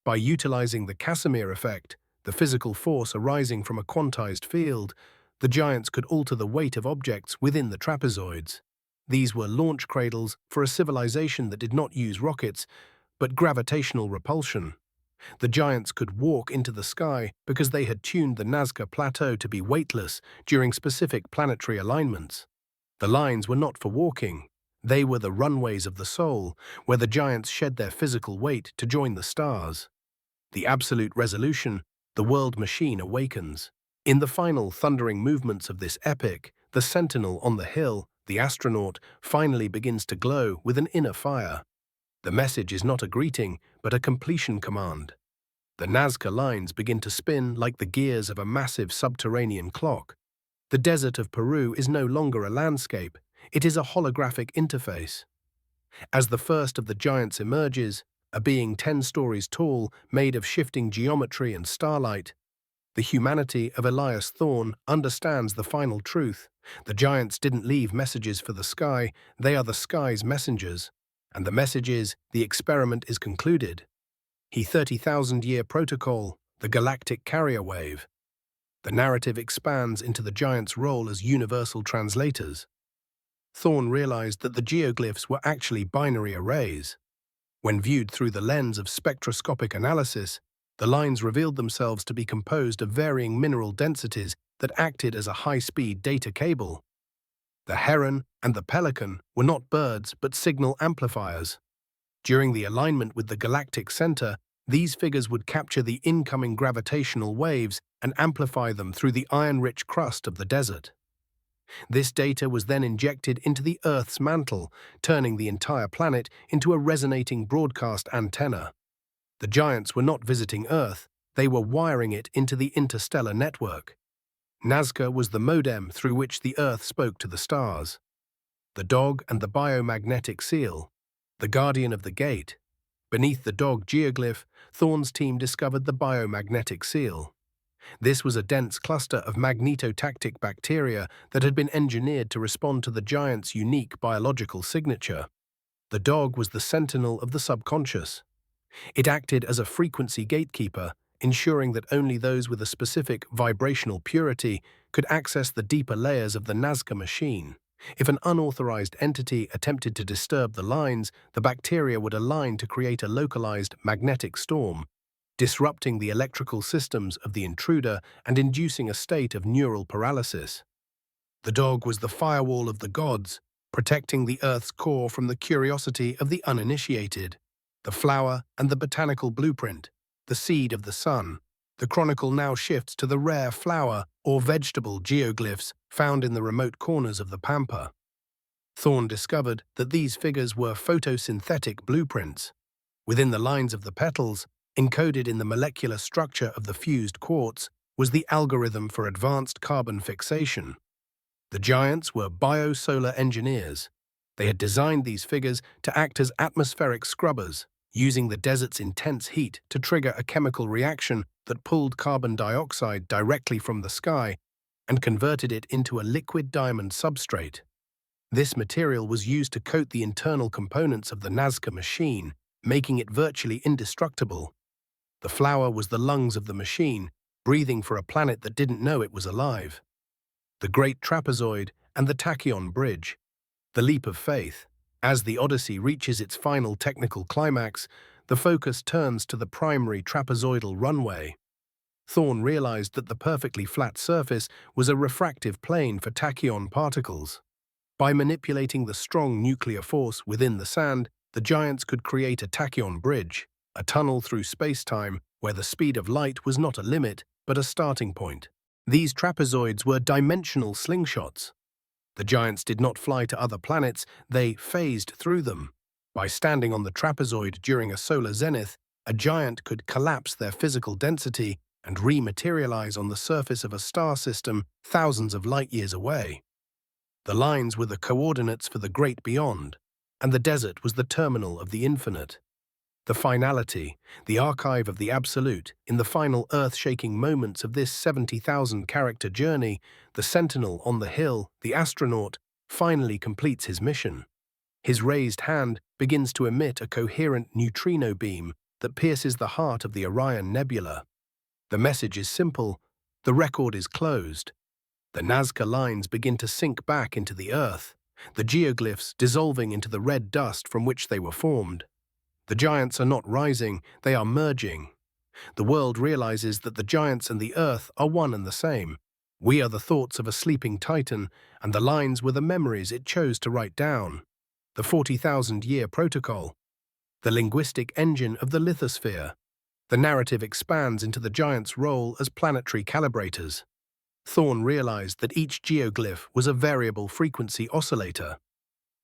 By utilizing the Casimir effect, the physical force arising from a quantized field, the giants could alter the weight of objects within the trapezoids. These were launch cradles for a civilization that did not use rockets, but gravitational repulsion. The giants could walk into the sky because they had tuned the Nazca Plateau to be weightless during specific planetary alignments. The lines were not for walking. They were the runways of the soul, where the giants shed their physical weight to join the stars. The absolute resolution, the world machine awakens. In the final thundering movements of this epic, the sentinel on the hill, the astronaut, finally begins to glow with an inner fire. The message is not a greeting, but a completion command. The Nazca Lines begin to spin like the gears of a massive subterranean clock. The desert of Peru is no longer a landscape, it is a holographic interface. As the first of the giants emerges, a being 10 stories tall, made of shifting geometry and starlight, the humanity of Elias Thorne understands the final truth. The giants didn't leave messages for the sky, they are the sky's messengers. And the message is, the experiment is concluded. The 30,000-year protocol, the galactic carrier wave. The narrative expands into the giants' role as universal translators. Thorne realized that the geoglyphs were actually binary arrays. When viewed through the lens of spectroscopic analysis, the lines revealed themselves to be composed of varying mineral densities that acted as a high-speed data cable. The heron and the pelican were not birds but signal amplifiers. During the alignment with the galactic center, these figures would capture the incoming gravitational waves and amplify them through the iron-rich crust of the desert. This data was then injected into the Earth's mantle, turning the entire planet into a resonating broadcast antenna. The giants were not visiting Earth, they were wiring it into the interstellar network. Nazca was the modem through which the Earth spoke to the stars. The dog and the biomagnetic seal, the guardian of the gate. Beneath the dog geoglyph, Thorne's team discovered the biomagnetic seal. This was a dense cluster of magnetotactic bacteria that had been engineered to respond to the giant's unique biological signature. The dog was the sentinel of the subconscious. It acted as a frequency gatekeeper, ensuring that only those with a specific vibrational purity could access the deeper layers of the Nazca machine. If an unauthorized entity attempted to disturb the lines, the bacteria would align to create a localized magnetic storm, disrupting the electrical systems of the intruder and inducing a state of neural paralysis. The dog was the firewall of the gods, protecting the Earth's core from the curiosity of the uninitiated. The flower and the botanical blueprint, the seed of the sun. The chronicle now shifts to the rare flower or vegetable geoglyphs found in the remote corners of the pampa. Thorne discovered that these figures were photosynthetic blueprints. Within the lines of the petals, encoded in the molecular structure of the fused quartz, was the algorithm for advanced carbon fixation. The giants were biosolar engineers. They had designed these figures to act as atmospheric scrubbers, using the desert's intense heat to trigger a chemical reaction that pulled carbon dioxide directly from the sky and converted it into a liquid diamond substrate. This material was used to coat the internal components of the Nazca machine, making it virtually indestructible. The flower was the lungs of the machine, breathing for a planet that didn't know it was alive. The Great Trapezoid and the Tachyon Bridge. The leap of faith. As the Odyssey reaches its final technical climax, the focus turns to the primary trapezoidal runway. Thorne realized that the perfectly flat surface was a refractive plane for tachyon particles. By manipulating the strong nuclear force within the sand, the giants could create a tachyon bridge, a tunnel through space-time where the speed of light was not a limit, but a starting point. These trapezoids were dimensional slingshots. The giants did not fly to other planets, they phased through them. By standing on the trapezoid during a solar zenith, a giant could collapse their physical density and rematerialize on the surface of a star system thousands of light-years away. The lines were the coordinates for the great beyond, and the desert was the terminal of the infinite. The finality, the archive of the absolute, in the final earth-shaking moments of this 70,000-character journey, the sentinel on the hill, the astronaut, finally completes his mission. His raised hand begins to emit a coherent neutrino beam that pierces the heart of the Orion Nebula. The message is simple: the record is closed. The Nazca Lines begin to sink back into the Earth, the geoglyphs dissolving into the red dust from which they were formed. The giants are not rising, they are merging. The world realizes that the giants and the Earth are one and the same. We are the thoughts of a sleeping titan, and the lines were the memories it chose to write down. The 40,000-year protocol. The linguistic engine of the lithosphere. The narrative expands into the giants' role as planetary calibrators. Thorne realized that each geoglyph was a variable frequency oscillator.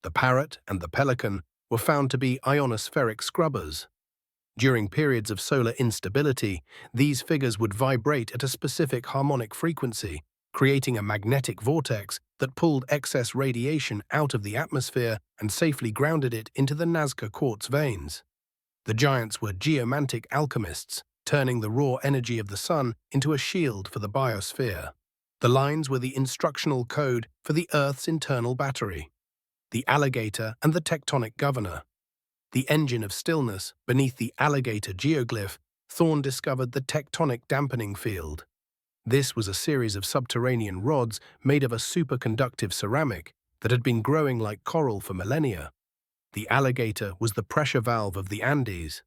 The parrot and the pelican were found to be ionospheric scrubbers. During periods of solar instability, these figures would vibrate at a specific harmonic frequency, creating a magnetic vortex that pulled excess radiation out of the atmosphere and safely grounded it into the Nazca quartz veins. The giants were geomantic alchemists, turning the raw energy of the sun into a shield for the biosphere. The lines were the instructional code for the Earth's internal battery. The alligator and the tectonic governor. The engine of stillness beneath the alligator geoglyph, Thorne discovered the tectonic dampening field. This was a series of subterranean rods made of a superconductive ceramic that had been growing like coral for millennia. The alligator was the pressure valve of the Andes.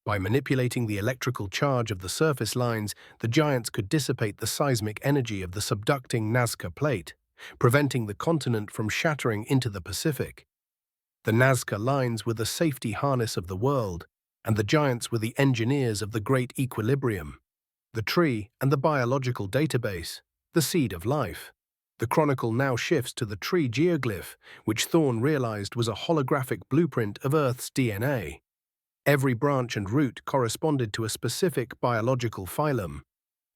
By manipulating the electrical charge of the surface lines, the giants could dissipate the seismic energy of the subducting Nazca plate, preventing the continent from shattering into the Pacific. The Nazca Lines were the safety harness of the world, and the giants were the engineers of the great equilibrium. The tree and the biological database, the seed of life. The chronicle now shifts to the tree geoglyph, which Thorne realized was a holographic blueprint of Earth's DNA. Every branch and root corresponded to a specific biological phylum.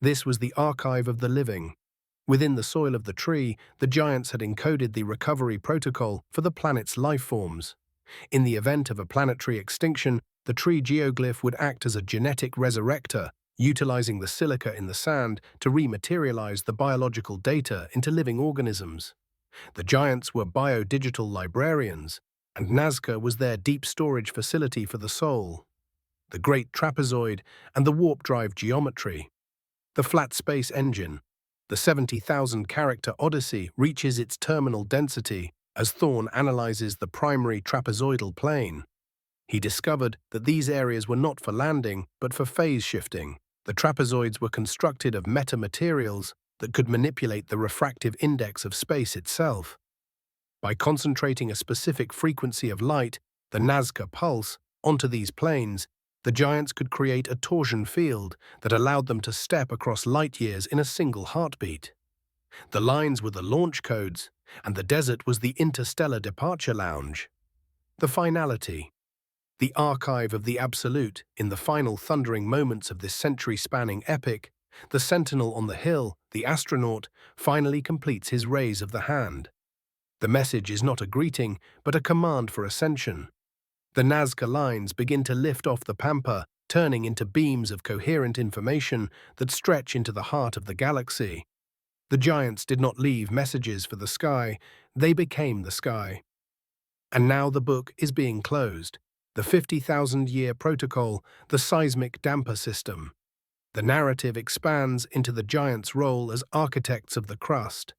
This was the archive of the living. Within the soil of the tree, the giants had encoded the recovery protocol for the planet's life forms. In the event of a planetary extinction, The tree geoglyph would act as a genetic resurrector, utilizing the silica in the sand to rematerialize the biological data into living organisms. The giants were biodigital librarians, and Nazca was their deep storage facility for the soul. The great trapezoid and the warp drive geometry. The flat space engine. The 70,000-character Odyssey reaches its terminal density as Thorne analyzes the primary trapezoidal plane. He discovered that these areas were not for landing, but for phase shifting. The trapezoids were constructed of metamaterials that could manipulate the refractive index of space itself. By concentrating a specific frequency of light, the Nazca pulse, onto these planes, the giants could create a torsion field that allowed them to step across light years in a single heartbeat. The lines were the launch codes, and the desert was the interstellar departure lounge. The finality. The archive of the absolute. In the final thundering moments of this century-spanning epic, the sentinel on the hill, the astronaut, finally completes his raise of the hand. The message is not a greeting, but a command for ascension. The Nazca Lines begin to lift off the pampa, turning into beams of coherent information that stretch into the heart of the galaxy. The giants did not leave messages for the sky, they became the sky. And now the book is being closed. The 50,000-year protocol, the seismic damper system. The narrative expands into the giants' role as architects of the crust.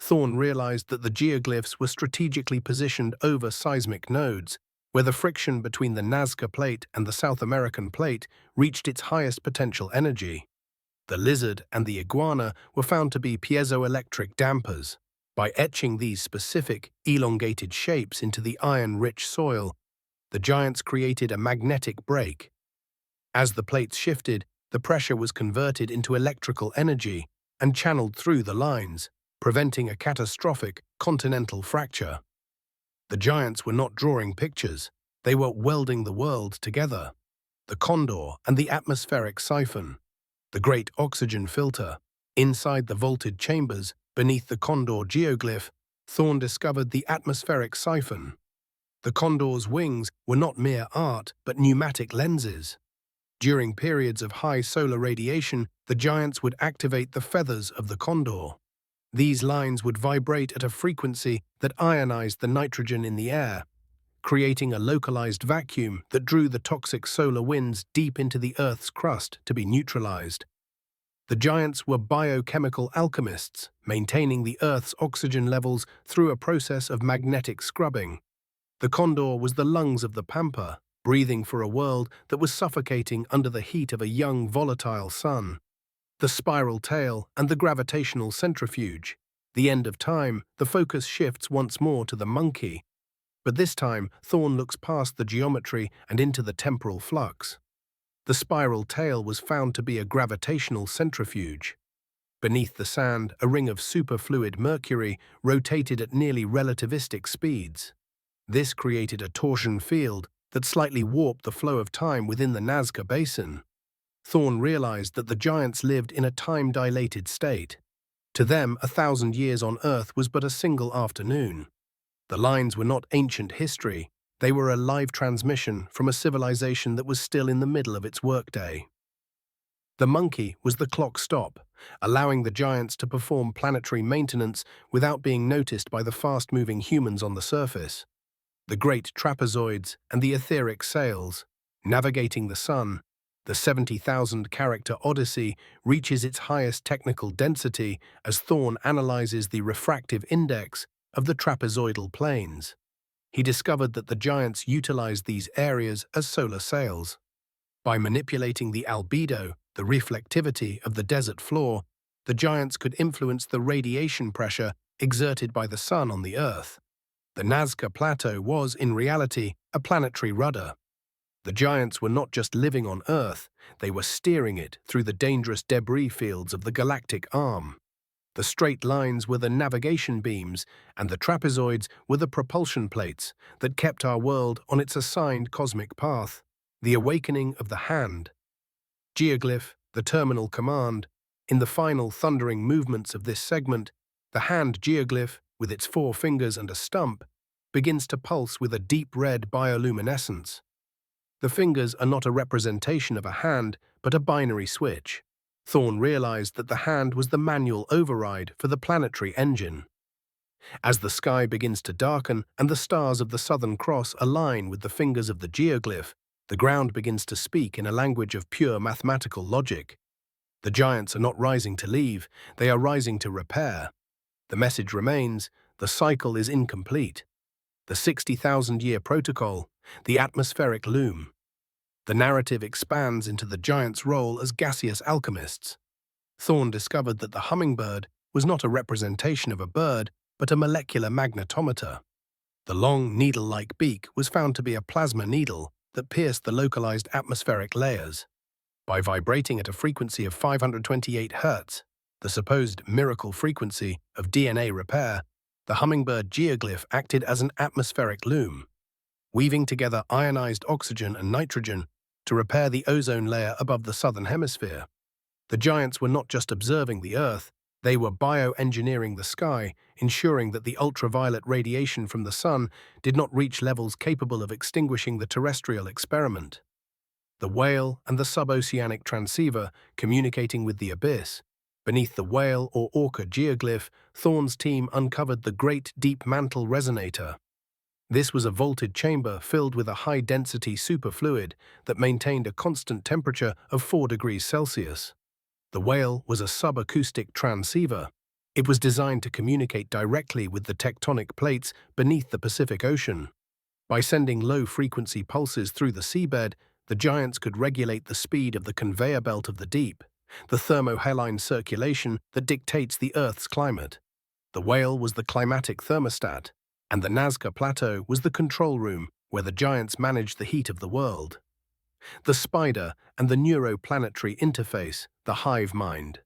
Thorne realized that the geoglyphs were strategically positioned over seismic nodes, where the friction between the Nazca Plate and the South American Plate reached its highest potential energy. The lizard and the iguana were found to be piezoelectric dampers. By etching these specific, elongated shapes into the iron-rich soil, the giants created a magnetic break. As the plates shifted, the pressure was converted into electrical energy and channeled through the lines, preventing a catastrophic continental fracture. The giants were not drawing pictures, they were welding the world together. The condor and the atmospheric siphon. The great oxygen filter. Inside the vaulted chambers, beneath the condor geoglyph, Thorne discovered the atmospheric siphon. The condor's wings were not mere art, but pneumatic lenses. During periods of high solar radiation, the giants would activate the feathers of the condor. These lines would vibrate at a frequency that ionized the nitrogen in the air, creating a localized vacuum that drew the toxic solar winds deep into the Earth's crust to be neutralized. The giants were biochemical alchemists, maintaining the Earth's oxygen levels through a process of magnetic scrubbing. The condor was the lungs of the pampa, breathing for a world that was suffocating under the heat of a young, volatile sun. The spiral tail and the gravitational centrifuge. The end of time, the focus shifts once more to the monkey. But this time, Thorne looks past the geometry and into the temporal flux. The spiral tail was found to be a gravitational centrifuge. Beneath the sand, a ring of superfluid mercury rotated at nearly relativistic speeds. This created a torsion field that slightly warped the flow of time within the Nazca Basin. Thorne realized that the giants lived in a time-dilated state. To them, 1,000 years on Earth was but a single afternoon. The lines were not ancient history, they were a live transmission from a civilization that was still in the middle of its workday. The monkey was the clock stop, allowing the giants to perform planetary maintenance without being noticed by the fast-moving humans on the surface. The great trapezoids and the etheric sails, navigating the sun, the 70,000-character Odyssey reaches its highest technical density as Thorne analyzes the refractive index of the trapezoidal planes. He discovered that the giants utilized these areas as solar sails. By manipulating the albedo, the reflectivity of the desert floor, the giants could influence the radiation pressure exerted by the sun on the Earth. The Nazca Plateau was, in reality, a planetary rudder. The giants were not just living on Earth, they were steering it through the dangerous debris fields of the galactic arm. The straight lines were the navigation beams, and the trapezoids were the propulsion plates that kept our world on its assigned cosmic path. The awakening of the hand. Geoglyph, the terminal command. In the final thundering movements of this segment, the hand geoglyph, with its 4 fingers and a stump, begins to pulse with a deep red bioluminescence. The fingers are not a representation of a hand, but a binary switch. Thorne realized that the hand was the manual override for the planetary engine. As the sky begins to darken and the stars of the Southern Cross align with the fingers of the geoglyph, the ground begins to speak in a language of pure mathematical logic. The giants are not rising to leave, they are rising to repair. The message remains, the cycle is incomplete. The 60,000-year protocol, the atmospheric loom. The narrative expands into the giants' role as gaseous alchemists. Thorne discovered that the hummingbird was not a representation of a bird, but a molecular magnetometer. The long, needle-like beak was found to be a plasma needle that pierced the localized atmospheric layers. By vibrating at a frequency of 528 Hz, the supposed miracle frequency of DNA repair, the hummingbird geoglyph acted as an atmospheric loom, weaving together ionized oxygen and nitrogen to repair the ozone layer above the southern hemisphere. The giants were not just observing the Earth, they were bioengineering the sky, ensuring that the ultraviolet radiation from the sun did not reach levels capable of extinguishing the terrestrial experiment. The whale and the suboceanic transceiver communicating with the abyss. Beneath the whale or orca geoglyph, Thorne's team uncovered the Great Deep Mantle Resonator. This was a vaulted chamber filled with a high-density superfluid that maintained a constant temperature of 4 degrees Celsius. The whale was a subacoustic transceiver. It was designed to communicate directly with the tectonic plates beneath the Pacific Ocean. By sending low-frequency pulses through the seabed, the giants could regulate the speed of the conveyor belt of the deep, the thermohaline circulation that dictates the Earth's climate. The whale was the climatic thermostat, and the Nazca Plateau was the control room where the giants managed the heat of the world. The spider and the neuroplanetary interface, the hive mind.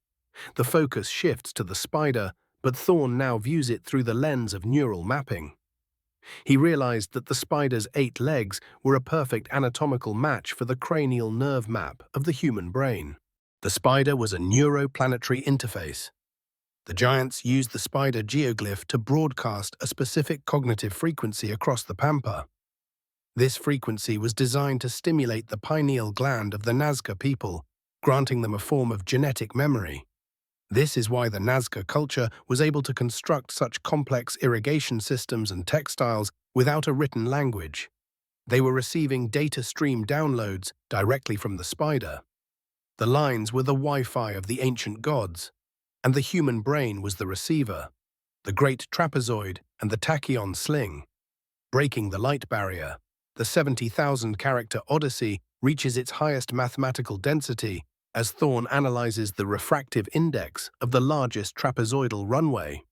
The focus shifts to the spider, but Thorne now views it through the lens of neural mapping. He realized that the spider's 8 legs were a perfect anatomical match for the cranial nerve map of the human brain. The spider was a neuroplanetary interface. The giants used the spider geoglyph to broadcast a specific cognitive frequency across the pampa. This frequency was designed to stimulate the pineal gland of the Nazca people, granting them a form of genetic memory. This is why the Nazca culture was able to construct such complex irrigation systems and textiles without a written language. They were receiving data stream downloads directly from the spider. The lines were the Wi-Fi of the ancient gods, and the human brain was the receiver, the great trapezoid and the tachyon sling. Breaking the light barrier, the 70,000-character Odyssey reaches its highest mathematical density as Thorne analyzes the refractive index of the largest trapezoidal runway.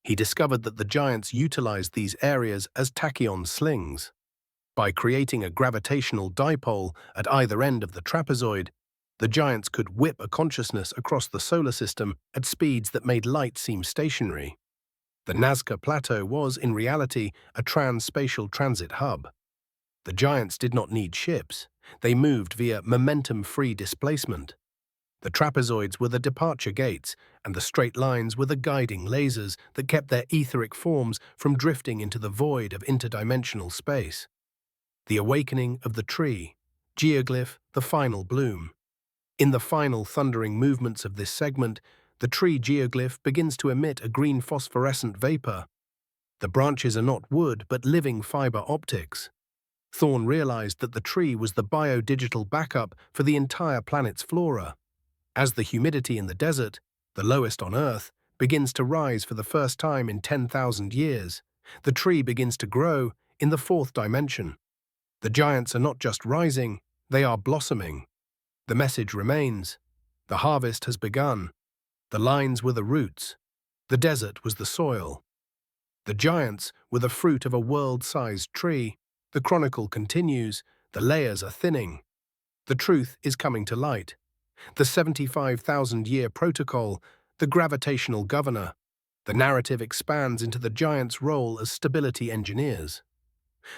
He discovered that the giants utilized these areas as tachyon slings. By creating a gravitational dipole at either end of the trapezoid, the giants could whip a consciousness across the solar system at speeds that made light seem stationary. The Nazca Plateau was, in reality, a trans-spatial transit hub. The giants did not need ships. They moved via momentum-free displacement. The trapezoids were the departure gates, and the straight lines were the guiding lasers that kept their etheric forms from drifting into the void of interdimensional space. The awakening of the tree, geoglyph, the final bloom. In the final thundering movements of this segment, the tree geoglyph begins to emit a green phosphorescent vapor. The branches are not wood but living fiber optics. Thorne realized that the tree was the biodigital backup for the entire planet's flora. As the humidity in the desert, the lowest on Earth, begins to rise for the first time in 10,000 years, the tree begins to grow in the 4th dimension. The giants are not just rising, they are blossoming. The message remains. The harvest has begun. The lines were the roots. The desert was the soil. The giants were the fruit of a world-sized tree. The chronicle continues. The layers are thinning. The truth is coming to light. The 75,000-year protocol, the gravitational governor. The narrative expands into the giants' role as stability engineers.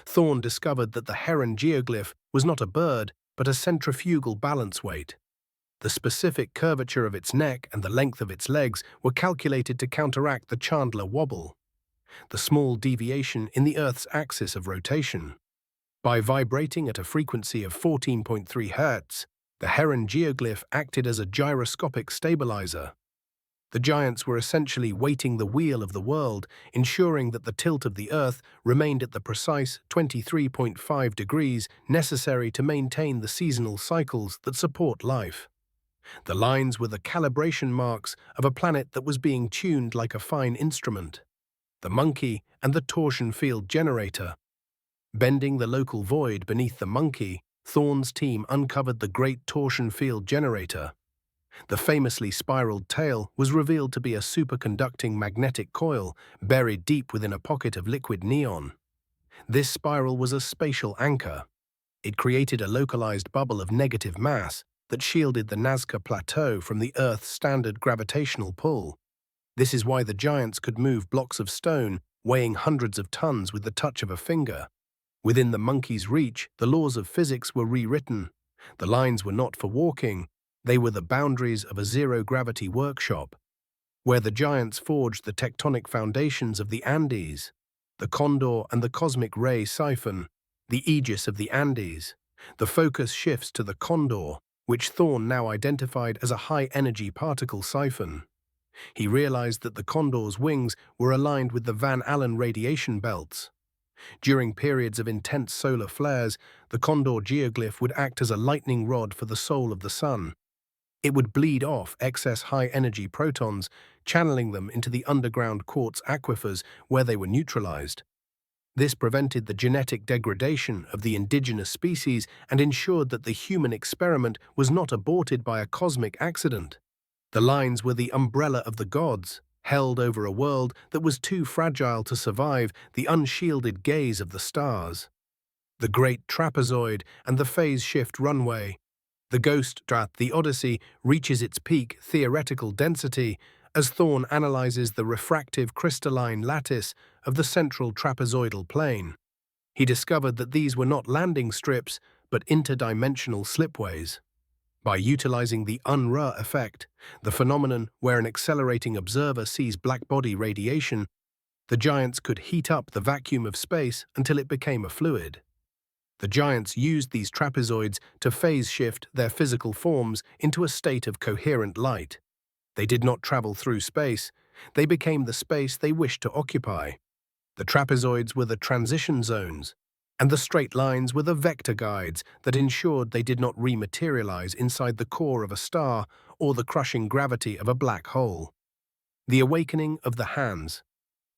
Thorne discovered that the heron geoglyph was not a bird, but a centrifugal balance weight. The specific curvature of its neck and the length of its legs were calculated to counteract the Chandler wobble, the small deviation in the Earth's axis of rotation. By vibrating at a frequency of 14.3 Hz, the Heron geoglyph acted as a gyroscopic stabilizer. The giants were essentially weighting the wheel of the world, ensuring that the tilt of the Earth remained at the precise 23.5 degrees necessary to maintain the seasonal cycles that support life. The lines were the calibration marks of a planet that was being tuned like a fine instrument. The monkey and the torsion field generator. Bending the local void beneath the monkey, Thorne's team uncovered the great torsion field generator. The famously spiraled tail was revealed to be a superconducting magnetic coil buried deep within a pocket of liquid neon. This spiral was a spatial anchor. It created a localized bubble of negative mass that shielded the Nazca Plateau from the Earth's standard gravitational pull. This is why the giants could move blocks of stone weighing hundreds of tons with the touch of a finger. Within the monkey's reach, the laws of physics were rewritten. The lines were not for walking. They were the boundaries of a zero-gravity workshop, where the giants forged the tectonic foundations of the Andes, the condor and the cosmic ray siphon, the aegis of the Andes. The focus shifts to the condor, which Thorne now identified as a high-energy particle siphon. He realized that the condor's wings were aligned with the Van Allen radiation belts. During periods of intense solar flares, the condor geoglyph would act as a lightning rod for the soul of the sun. It would bleed off excess high-energy protons, channeling them into the underground quartz aquifers where they were neutralized. This prevented the genetic degradation of the indigenous species and ensured that the human experiment was not aborted by a cosmic accident. The lines were the umbrella of the gods, held over a world that was too fragile to survive the unshielded gaze of the stars. The Great Trapezoid and the Phase Shift Runway. The Ghost Strat, the Odyssey, reaches its peak theoretical density as Thorne analyzes the refractive crystalline lattice of the central trapezoidal plane. He discovered that these were not landing strips, but interdimensional slipways. By utilizing the Unruh effect, the phenomenon where an accelerating observer sees blackbody radiation, the giants could heat up the vacuum of space until it became a fluid. The giants used these trapezoids to phase shift their physical forms into a state of coherent light. They did not travel through space, they became the space they wished to occupy. The trapezoids were the transition zones, and the straight lines were the vector guides that ensured they did not rematerialize inside the core of a star or the crushing gravity of a black hole. The awakening of the hands.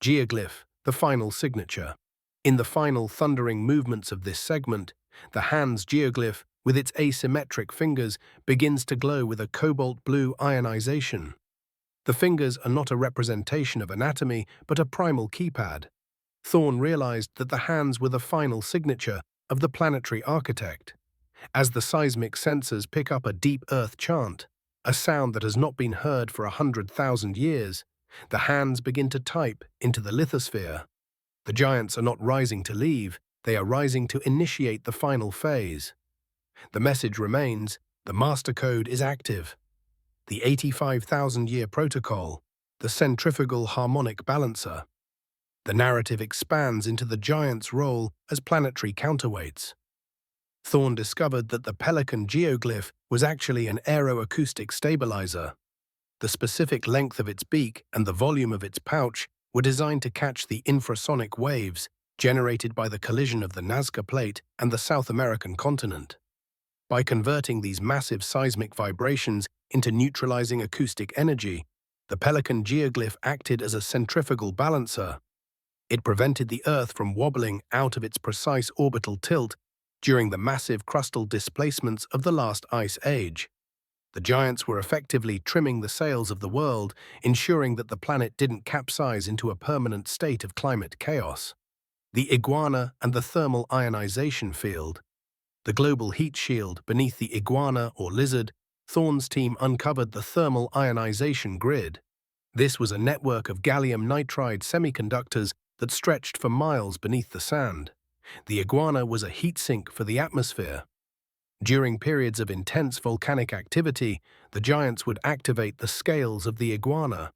Geoglyph, the final signature. In the final thundering movements of this segment, the hands geoglyph, with its asymmetric fingers, begins to glow with a cobalt blue ionization. The fingers are not a representation of anatomy, but a primal keypad. Thorne realized that the hands were the final signature of the planetary architect. As the seismic sensors pick up a deep Earth chant, a sound that has not been heard for 100,000 years, the hands begin to type into the lithosphere. The giants are not rising to leave, they are rising to initiate the final phase. The message remains, the master code is active. The 85,000-year protocol, the centrifugal harmonic balancer. The narrative expands into the giants' role as planetary counterweights. Thorne discovered that the pelican geoglyph was actually an aeroacoustic stabilizer. The specific length of its beak and the volume of its pouch were designed to catch the infrasonic waves generated by the collision of the Nazca Plate and the South American continent. By converting these massive seismic vibrations into neutralizing acoustic energy, the pelican geoglyph acted as a centrifugal balancer. It prevented the Earth from wobbling out of its precise orbital tilt during the massive crustal displacements of the last ice age. The giants were effectively trimming the sails of the world, ensuring that the planet didn't capsize into a permanent state of climate chaos. The iguana and the thermal ionization field. The global heat shield beneath the iguana or lizard, Thorne's team uncovered the thermal ionization grid. This was a network of gallium nitride semiconductors that stretched for miles beneath the sand. The iguana was a heat sink for the atmosphere. During periods of intense volcanic activity, the giants would activate the scales of the iguana.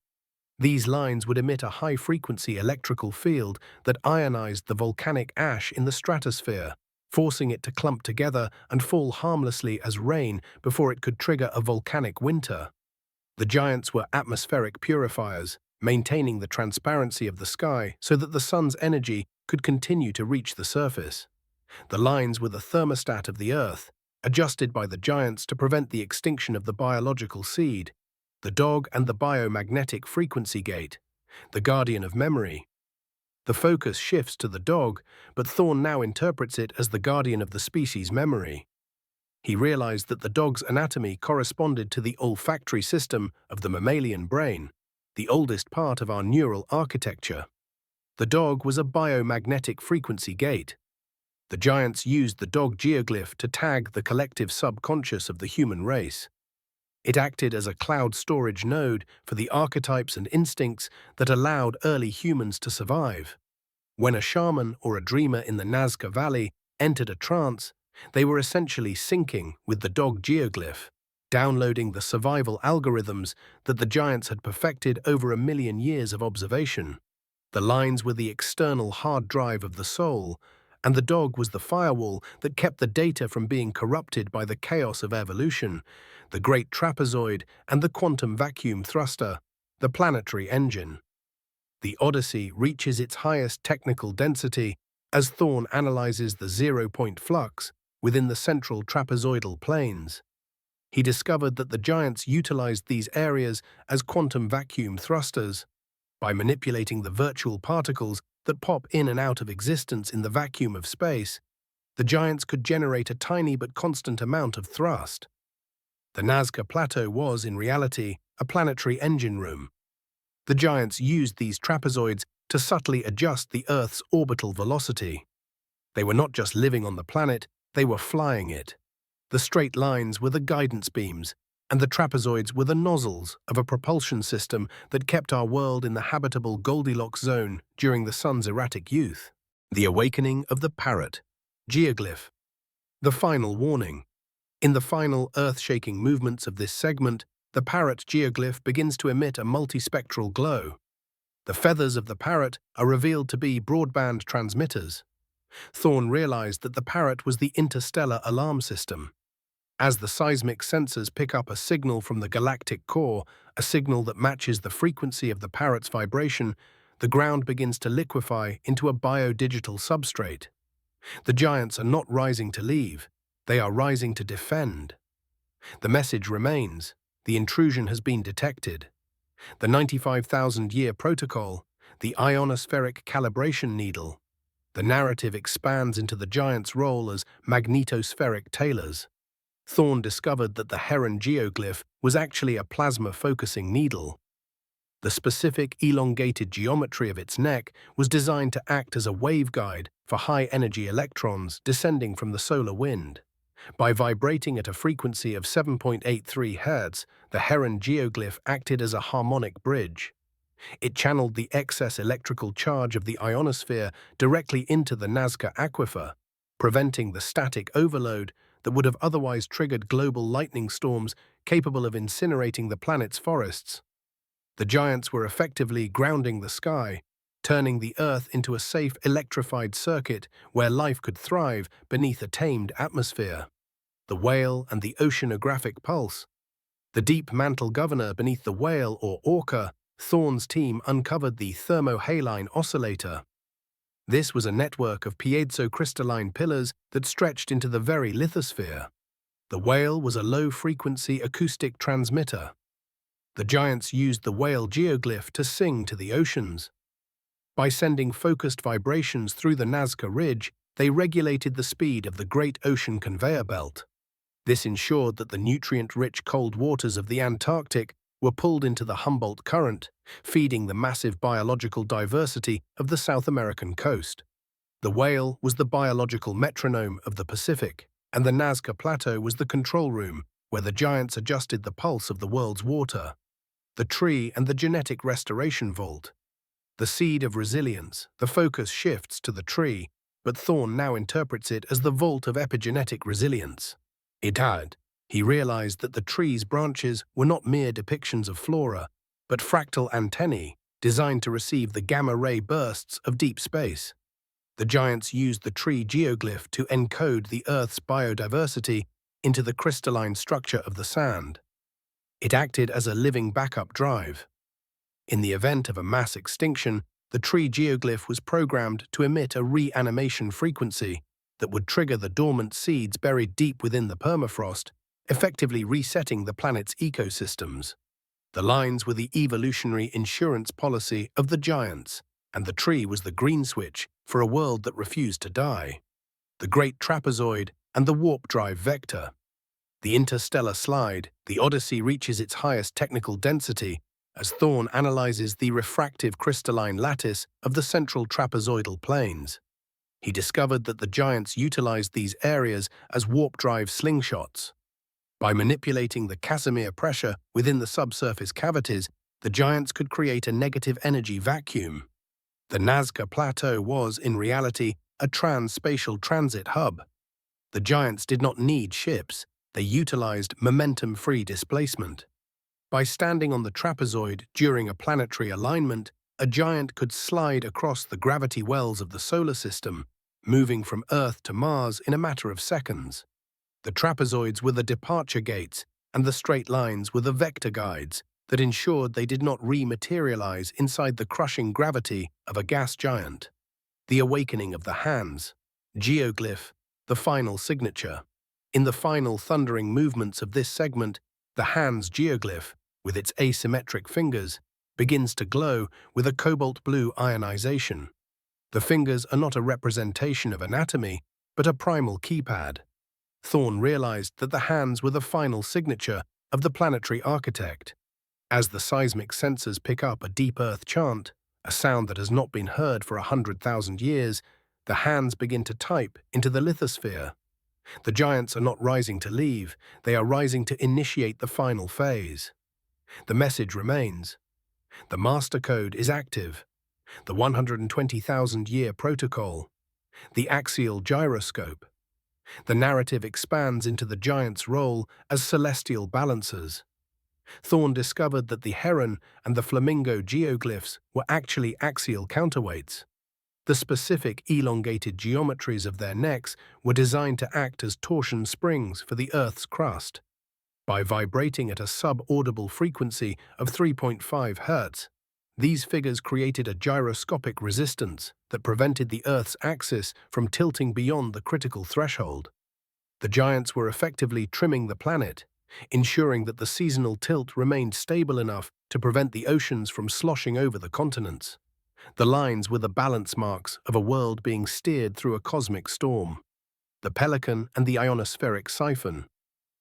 These lines would emit a high-frequency electrical field that ionized the volcanic ash in the stratosphere, forcing it to clump together and fall harmlessly as rain before it could trigger a volcanic winter. The giants were atmospheric purifiers, maintaining the transparency of the sky so that the sun's energy could continue to reach the surface. The lines were the thermostat of the Earth, adjusted by the giants to prevent the extinction of the biological seed, the dog and the biomagnetic frequency gate, the guardian of memory. The focus shifts to the dog, but Thorne now interprets it as the guardian of the species' memory. He realized that the dog's anatomy corresponded to the olfactory system of the mammalian brain, the oldest part of our neural architecture. The dog was a biomagnetic frequency gate. The giants used the dog geoglyph to tag the collective subconscious of the human race. It acted as a cloud storage node for the archetypes and instincts that allowed early humans to survive. When a shaman or a dreamer in the Nazca Valley entered a trance, they were essentially syncing with the dog geoglyph, downloading the survival algorithms that the giants had perfected over 1,000,000 years of observation. The lines were the external hard drive of the soul, and the dog was the firewall that kept the data from being corrupted by the chaos of evolution, the great trapezoid and the quantum vacuum thruster, the planetary engine. The Odyssey reaches its highest technical density as Thorne analyzes the zero-point flux within the central trapezoidal planes. He discovered that the giants utilized these areas as quantum vacuum thrusters. By manipulating the virtual particles that pop in and out of existence in the vacuum of space, the giants could generate a tiny but constant amount of thrust. The Nazca Plateau was, in reality, a planetary engine room. The giants used these trapezoids to subtly adjust the Earth's orbital velocity. They were not just living on the planet, they were flying it. The straight lines were the guidance beams, and the trapezoids were the nozzles of a propulsion system that kept our world in the habitable Goldilocks zone during the sun's erratic youth. The awakening of the parrot. Geoglyph. The final warning. In the final earth-shaking movements of this segment, the parrot geoglyph begins to emit a multispectral glow. The feathers of the parrot are revealed to be broadband transmitters. Thorne realized that the parrot was the interstellar alarm system. As the seismic sensors pick up a signal from the galactic core, a signal that matches the frequency of the parrot's vibration, the ground begins to liquefy into a biodigital substrate. The giants are not rising to leave, they are rising to defend. The message remains: the intrusion has been detected. The 95,000-year protocol, the ionospheric calibration needle. The narrative expands into the giants' role as magnetospheric tailors. Thorne discovered that the heron geoglyph was actually a plasma-focusing needle. The specific elongated geometry of its neck was designed to act as a waveguide for high-energy electrons descending from the solar wind. By vibrating at a frequency of 7.83 Hz, the heron geoglyph acted as a harmonic bridge. It channeled the excess electrical charge of the ionosphere directly into the Nazca aquifer, preventing the static overload that would have otherwise triggered global lightning storms capable of incinerating the planet's forests. The giants were effectively grounding the sky, turning the Earth into a safe electrified circuit where life could thrive beneath a tamed atmosphere. The whale and the oceanographic pulse. The deep mantle governor beneath the whale or orca, Thorne's team uncovered the thermohaline oscillator. This was a network of piezo-crystalline pillars that stretched into the very lithosphere. The whale was a low-frequency acoustic transmitter. The giants used the whale geoglyph to sing to the oceans. By sending focused vibrations through the Nazca Ridge, they regulated the speed of the Great Ocean Conveyor Belt. This ensured that the nutrient-rich cold waters of the Antarctic were pulled into the Humboldt Current, feeding the massive biological diversity of the South American coast. The whale was the biological metronome of the Pacific, and the Nazca Plateau was the control room where the giants adjusted the pulse of the world's water. The tree and the genetic restoration vault. The seed of resilience, the focus shifts to the tree, but Thorne now interprets it as the vault of epigenetic resilience. He realized that the tree's branches were not mere depictions of flora, but fractal antennae designed to receive the gamma-ray bursts of deep space. The giants used the tree geoglyph to encode the Earth's biodiversity into the crystalline structure of the sand. It acted as a living backup drive. In the event of a mass extinction, the tree geoglyph was programmed to emit a reanimation frequency that would trigger the dormant seeds buried deep within the permafrost, effectively resetting the planet's ecosystems. The lines were the evolutionary insurance policy of the giants, and the tree was the green switch for a world that refused to die. The Great Trapezoid and the Warp Drive Vector. The interstellar slide, the Odyssey reaches its highest technical density as Thorne analyzes the refractive crystalline lattice of the central trapezoidal planes. He discovered that the giants utilized these areas as warp drive slingshots. By manipulating the Casimir pressure within the subsurface cavities, the giants could create a negative energy vacuum. The Nazca Plateau was, in reality, a trans-spatial transit hub. The giants did not need ships. They utilized momentum-free displacement. By standing on the trapezoid during a planetary alignment, a giant could slide across the gravity wells of the solar system, moving from Earth to Mars in a matter of seconds. The trapezoids were the departure gates, and the straight lines were the vector guides that ensured they did not rematerialize inside the crushing gravity of a gas giant. The awakening of the hands. Geoglyph, the final signature. In the final thundering movements of this segment, the hands geoglyph, with its asymmetric fingers, begins to glow with a cobalt blue ionization. The fingers are not a representation of anatomy, but a primal keypad. Thorne realized that the hands were the final signature of the planetary architect. As the seismic sensors pick up a deep earth chant, a sound that has not been heard for 100,000 years, the hands begin to type into the lithosphere. The giants are not rising to leave, they are rising to initiate the final phase. The message remains. The master code is active. The 120,000-year protocol. The axial gyroscope. The narrative expands into the giants' role as celestial balancers. Thorne discovered that the heron and the flamingo geoglyphs were actually axial counterweights. The specific elongated geometries of their necks were designed to act as torsion springs for the Earth's crust. By vibrating at a sub-audible frequency of 3.5 Hz, these figures created a gyroscopic resistance that prevented the Earth's axis from tilting beyond the critical threshold. The giants were effectively trimming the planet, ensuring that the seasonal tilt remained stable enough to prevent the oceans from sloshing over the continents. The lines were the balance marks of a world being steered through a cosmic storm. The pelican and the ionospheric siphon.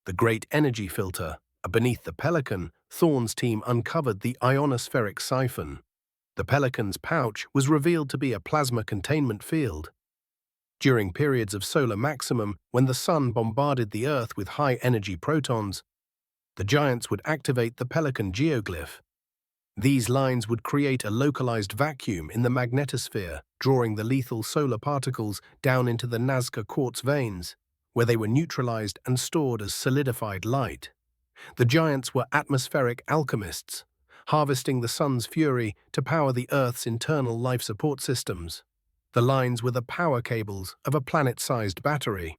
The great energy filter. Beneath the pelican, Thorne's team uncovered the ionospheric siphon. The pelican's pouch was revealed to be a plasma containment field. During periods of solar maximum, when the sun bombarded the Earth with high-energy protons, the giants would activate the pelican geoglyph. These lines would create a localized vacuum in the magnetosphere, drawing the lethal solar particles down into the Nazca quartz veins, where they were neutralized and stored as solidified light. The giants were atmospheric alchemists, harvesting the sun's fury to power the Earth's internal life support systems. The lines were the power cables of a planet-sized battery.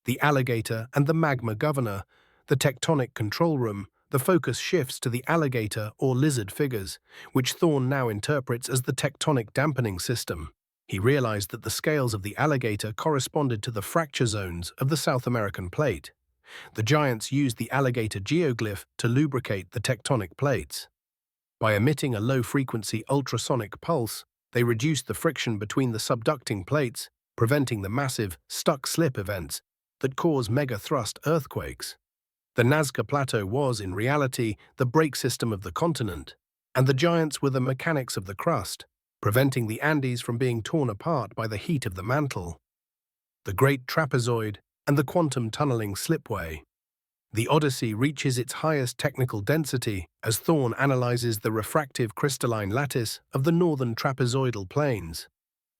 The alligator and the magma governor, the tectonic control room, the focus shifts to the alligator or lizard figures, which Thorne now interprets as the tectonic dampening system. He realized that the scales of the alligator corresponded to the fracture zones of the South American plate. The giants used the alligator geoglyph to lubricate the tectonic plates. By emitting a low-frequency ultrasonic pulse, they reduced the friction between the subducting plates, preventing the massive stuck-slip events that cause megathrust earthquakes. The Nazca Plateau was, in reality, the brake system of the continent, and the giants were the mechanics of the crust, preventing the Andes from being torn apart by the heat of the mantle. The Great Trapezoid and the quantum tunneling slipway. The Odyssey reaches its highest technical density as Thorne analyzes the refractive crystalline lattice of the northern trapezoidal planes.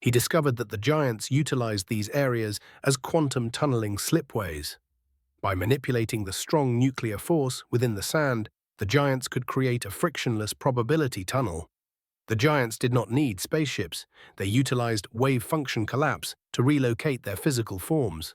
He discovered that the giants utilized these areas as quantum tunneling slipways. By manipulating the strong nuclear force within the sand, the giants could create a frictionless probability tunnel. The giants did not need spaceships. They utilized wave function collapse to relocate their physical forms.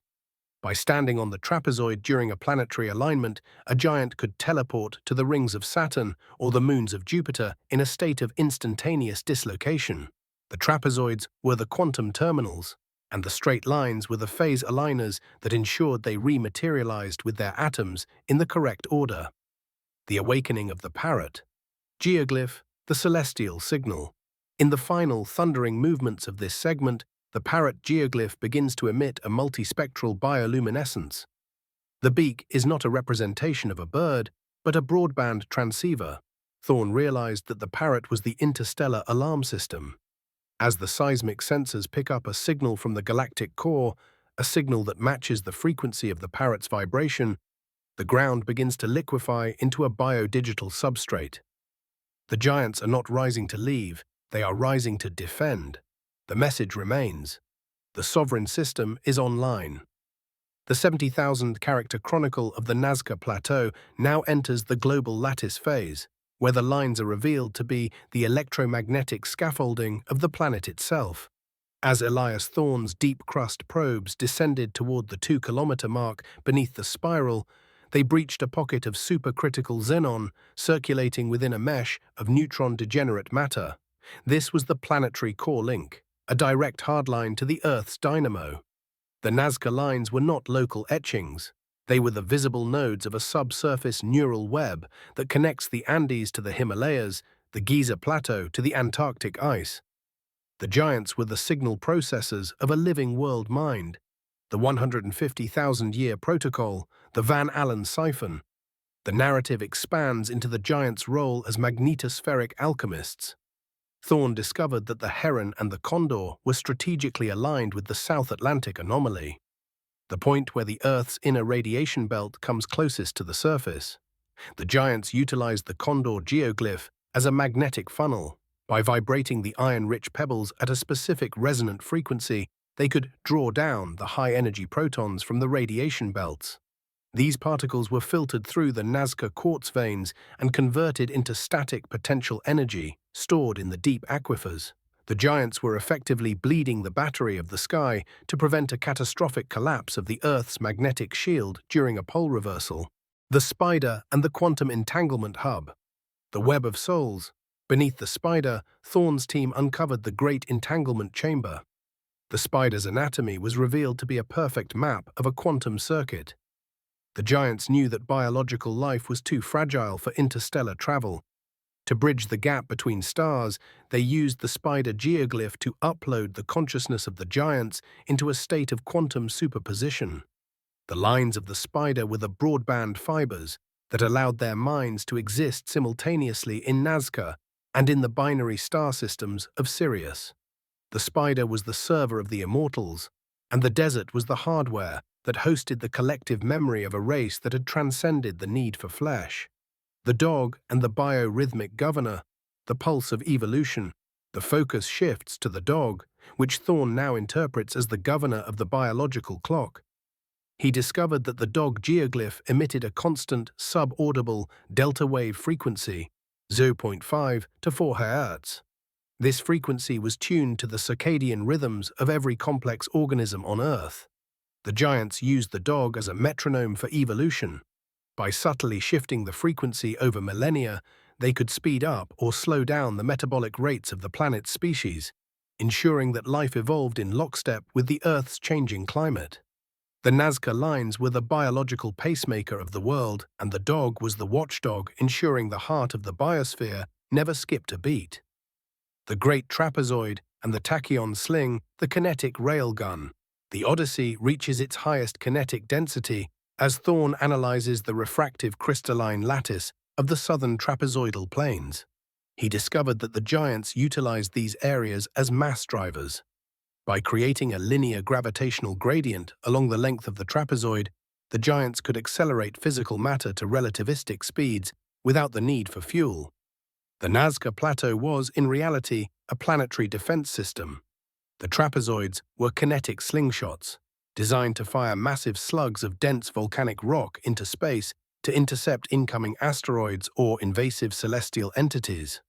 By standing on the trapezoid during a planetary alignment, a giant could teleport to the rings of Saturn or the moons of Jupiter in a state of instantaneous dislocation. The trapezoids were the quantum terminals, and the straight lines were the phase aligners that ensured they rematerialized with their atoms in the correct order. The awakening of the parrot. Geoglyph, the celestial signal. In the final thundering movements of this segment, the parrot geoglyph begins to emit a multispectral bioluminescence. The beak is not a representation of a bird, but a broadband transceiver. Thorne realized that the parrot was the interstellar alarm system. As the seismic sensors pick up a signal from the galactic core, a signal that matches the frequency of the parrot's vibration, the ground begins to liquefy into a biodigital substrate. The giants are not rising to leave, they are rising to defend. The message remains. The sovereign system is online. The 70,000-character chronicle of the Nazca Plateau now enters the global lattice phase, where the lines are revealed to be the electromagnetic scaffolding of the planet itself. As Elias Thorne's deep-crust probes descended toward the 2-kilometer mark beneath the spiral, they breached a pocket of supercritical xenon circulating within a mesh of neutron-degenerate matter. This was the planetary core link, a direct hardline to the Earth's dynamo. The Nazca Lines were not local etchings. They were the visible nodes of a subsurface neural web that connects the Andes to the Himalayas, the Giza Plateau to the Antarctic ice. The giants were the signal processors of a living world mind, the 150,000-year protocol, the Van Allen siphon. The narrative expands into the giants' role as magnetospheric alchemists. Thorne discovered that the heron and the condor were strategically aligned with the South Atlantic anomaly, the point where the Earth's inner radiation belt comes closest to the surface. The giants utilized the condor geoglyph as a magnetic funnel. By vibrating the iron-rich pebbles at a specific resonant frequency, they could draw down the high-energy protons from the radiation belts. These particles were filtered through the Nazca quartz veins and converted into static potential energy stored in the deep aquifers. The giants were effectively bleeding the battery of the sky to prevent a catastrophic collapse of the Earth's magnetic shield during a pole reversal. The spider and the quantum entanglement hub. The web of souls. Beneath the spider, Thorne's team uncovered the great entanglement chamber. The spider's anatomy was revealed to be a perfect map of a quantum circuit. The giants knew that biological life was too fragile for interstellar travel. To bridge the gap between stars, they used the spider geoglyph to upload the consciousness of the giants into a state of quantum superposition. The lines of the spider were the broadband fibers that allowed their minds to exist simultaneously in Nazca and in the binary star systems of Sirius. The spider was the server of the immortals, and the desert was the hardware that hosted the collective memory of a race that had transcended the need for flesh. The dog and the biorhythmic governor, the pulse of evolution. The focus shifts to the dog, which Thorne now interprets as the governor of the biological clock. He discovered that the dog geoglyph emitted a constant, subaudible delta wave frequency, 0.5 to 4 Hz. This frequency was tuned to the circadian rhythms of every complex organism on Earth. The giants used the dog as a metronome for evolution. By subtly shifting the frequency over millennia, they could speed up or slow down the metabolic rates of the planet's species, ensuring that life evolved in lockstep with the Earth's changing climate. The Nazca Lines were the biological pacemaker of the world, and the dog was the watchdog ensuring the heart of the biosphere never skipped a beat. The Great Trapezoid and the Tachyon Sling, the kinetic railgun. The Odyssey reaches its highest kinetic density as Thorne analyzes the refractive crystalline lattice of the southern trapezoidal plains. He discovered that the giants utilized these areas as mass drivers. By creating a linear gravitational gradient along the length of the trapezoid, the giants could accelerate physical matter to relativistic speeds without the need for fuel. The Nazca Plateau was, in reality, a planetary defense system. The trapezoids were kinetic slingshots, designed to fire massive slugs of dense volcanic rock into space to intercept incoming asteroids or invasive celestial entities.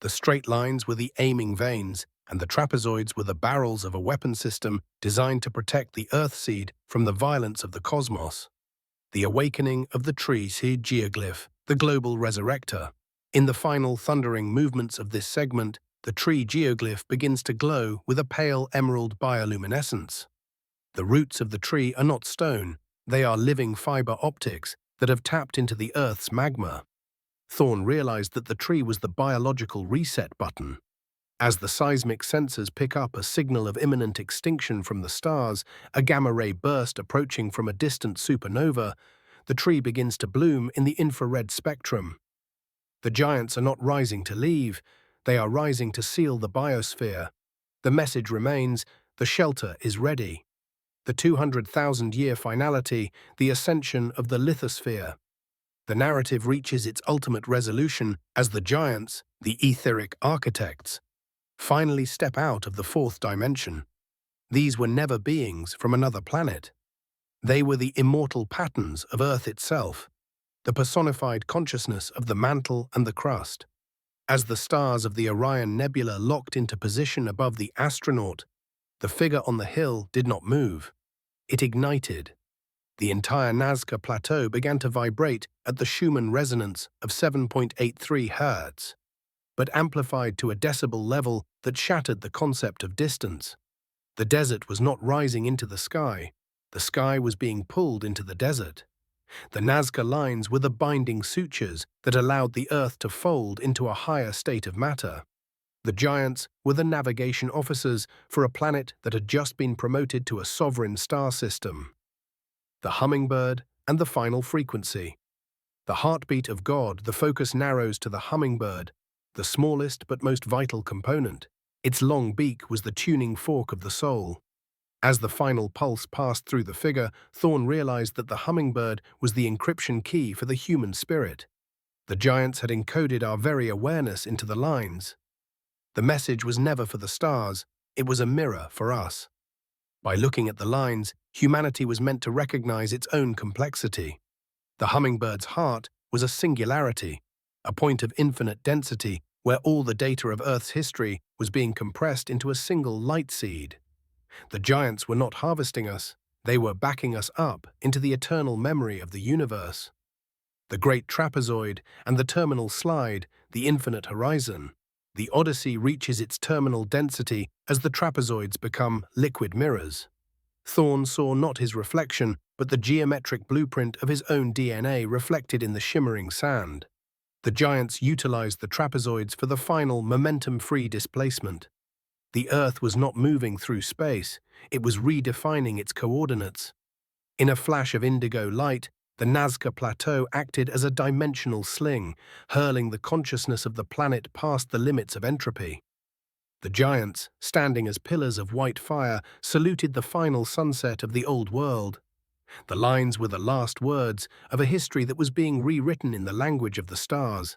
The straight lines were the aiming vanes, and the trapezoids were the barrels of a weapon system designed to protect the Earth seed from the violence of the cosmos. The awakening of the tree seed geoglyph, the global resurrector. In the final thundering movements of this segment, the tree geoglyph begins to glow with a pale emerald bioluminescence. The roots of the tree are not stone, they are living fiber optics that have tapped into the Earth's magma. Thorne realized that the tree was the biological reset button. As the seismic sensors pick up a signal of imminent extinction from the stars, a gamma-ray burst approaching from a distant supernova, the tree begins to bloom in the infrared spectrum. The giants are not rising to leave, they are rising to seal the biosphere. The message remains, the shelter is ready. The 200,000-year finality, the ascension of the lithosphere. The narrative reaches its ultimate resolution as the giants, the etheric architects, finally step out of the fourth dimension. These were never beings from another planet. They were the immortal patterns of Earth itself, the personified consciousness of the mantle and the crust. As the stars of the Orion Nebula locked into position above the astronaut, the figure on the hill did not move. It ignited. The entire Nazca Plateau began to vibrate at the Schumann resonance of 7.83 Hz, but amplified to a decibel level that shattered the concept of distance. The desert was not rising into the sky was being pulled into the desert. The Nazca Lines were the binding sutures that allowed the Earth to fold into a higher state of matter. The giants were the navigation officers for a planet that had just been promoted to a sovereign star system. The hummingbird and the final frequency. The heartbeat of God, the focus narrows to the hummingbird, the smallest but most vital component. Its long beak was the tuning fork of the soul. As the final pulse passed through the figure, Thorne realized that the hummingbird was the encryption key for the human spirit. The giants had encoded our very awareness into the lines. The message was never for the stars, it was a mirror for us. By looking at the lines, humanity was meant to recognize its own complexity. The hummingbird's heart was a singularity, a point of infinite density where all the data of Earth's history was being compressed into a single light seed. The giants were not harvesting us, they were backing us up into the eternal memory of the universe. The great trapezoid and the terminal slide, the infinite horizon. The Odyssey reaches its terminal density as the trapezoids become liquid mirrors. Thorne saw not his reflection, but the geometric blueprint of his own DNA reflected in the shimmering sand. The giants utilized the trapezoids for the final momentum-free displacement. The Earth was not moving through space, it was redefining its coordinates. In a flash of indigo light, the Nazca Plateau acted as a dimensional sling, hurling the consciousness of the planet past the limits of entropy. The giants, standing as pillars of white fire, saluted the final sunset of the old world. The lines were the last words of a history that was being rewritten in the language of the stars.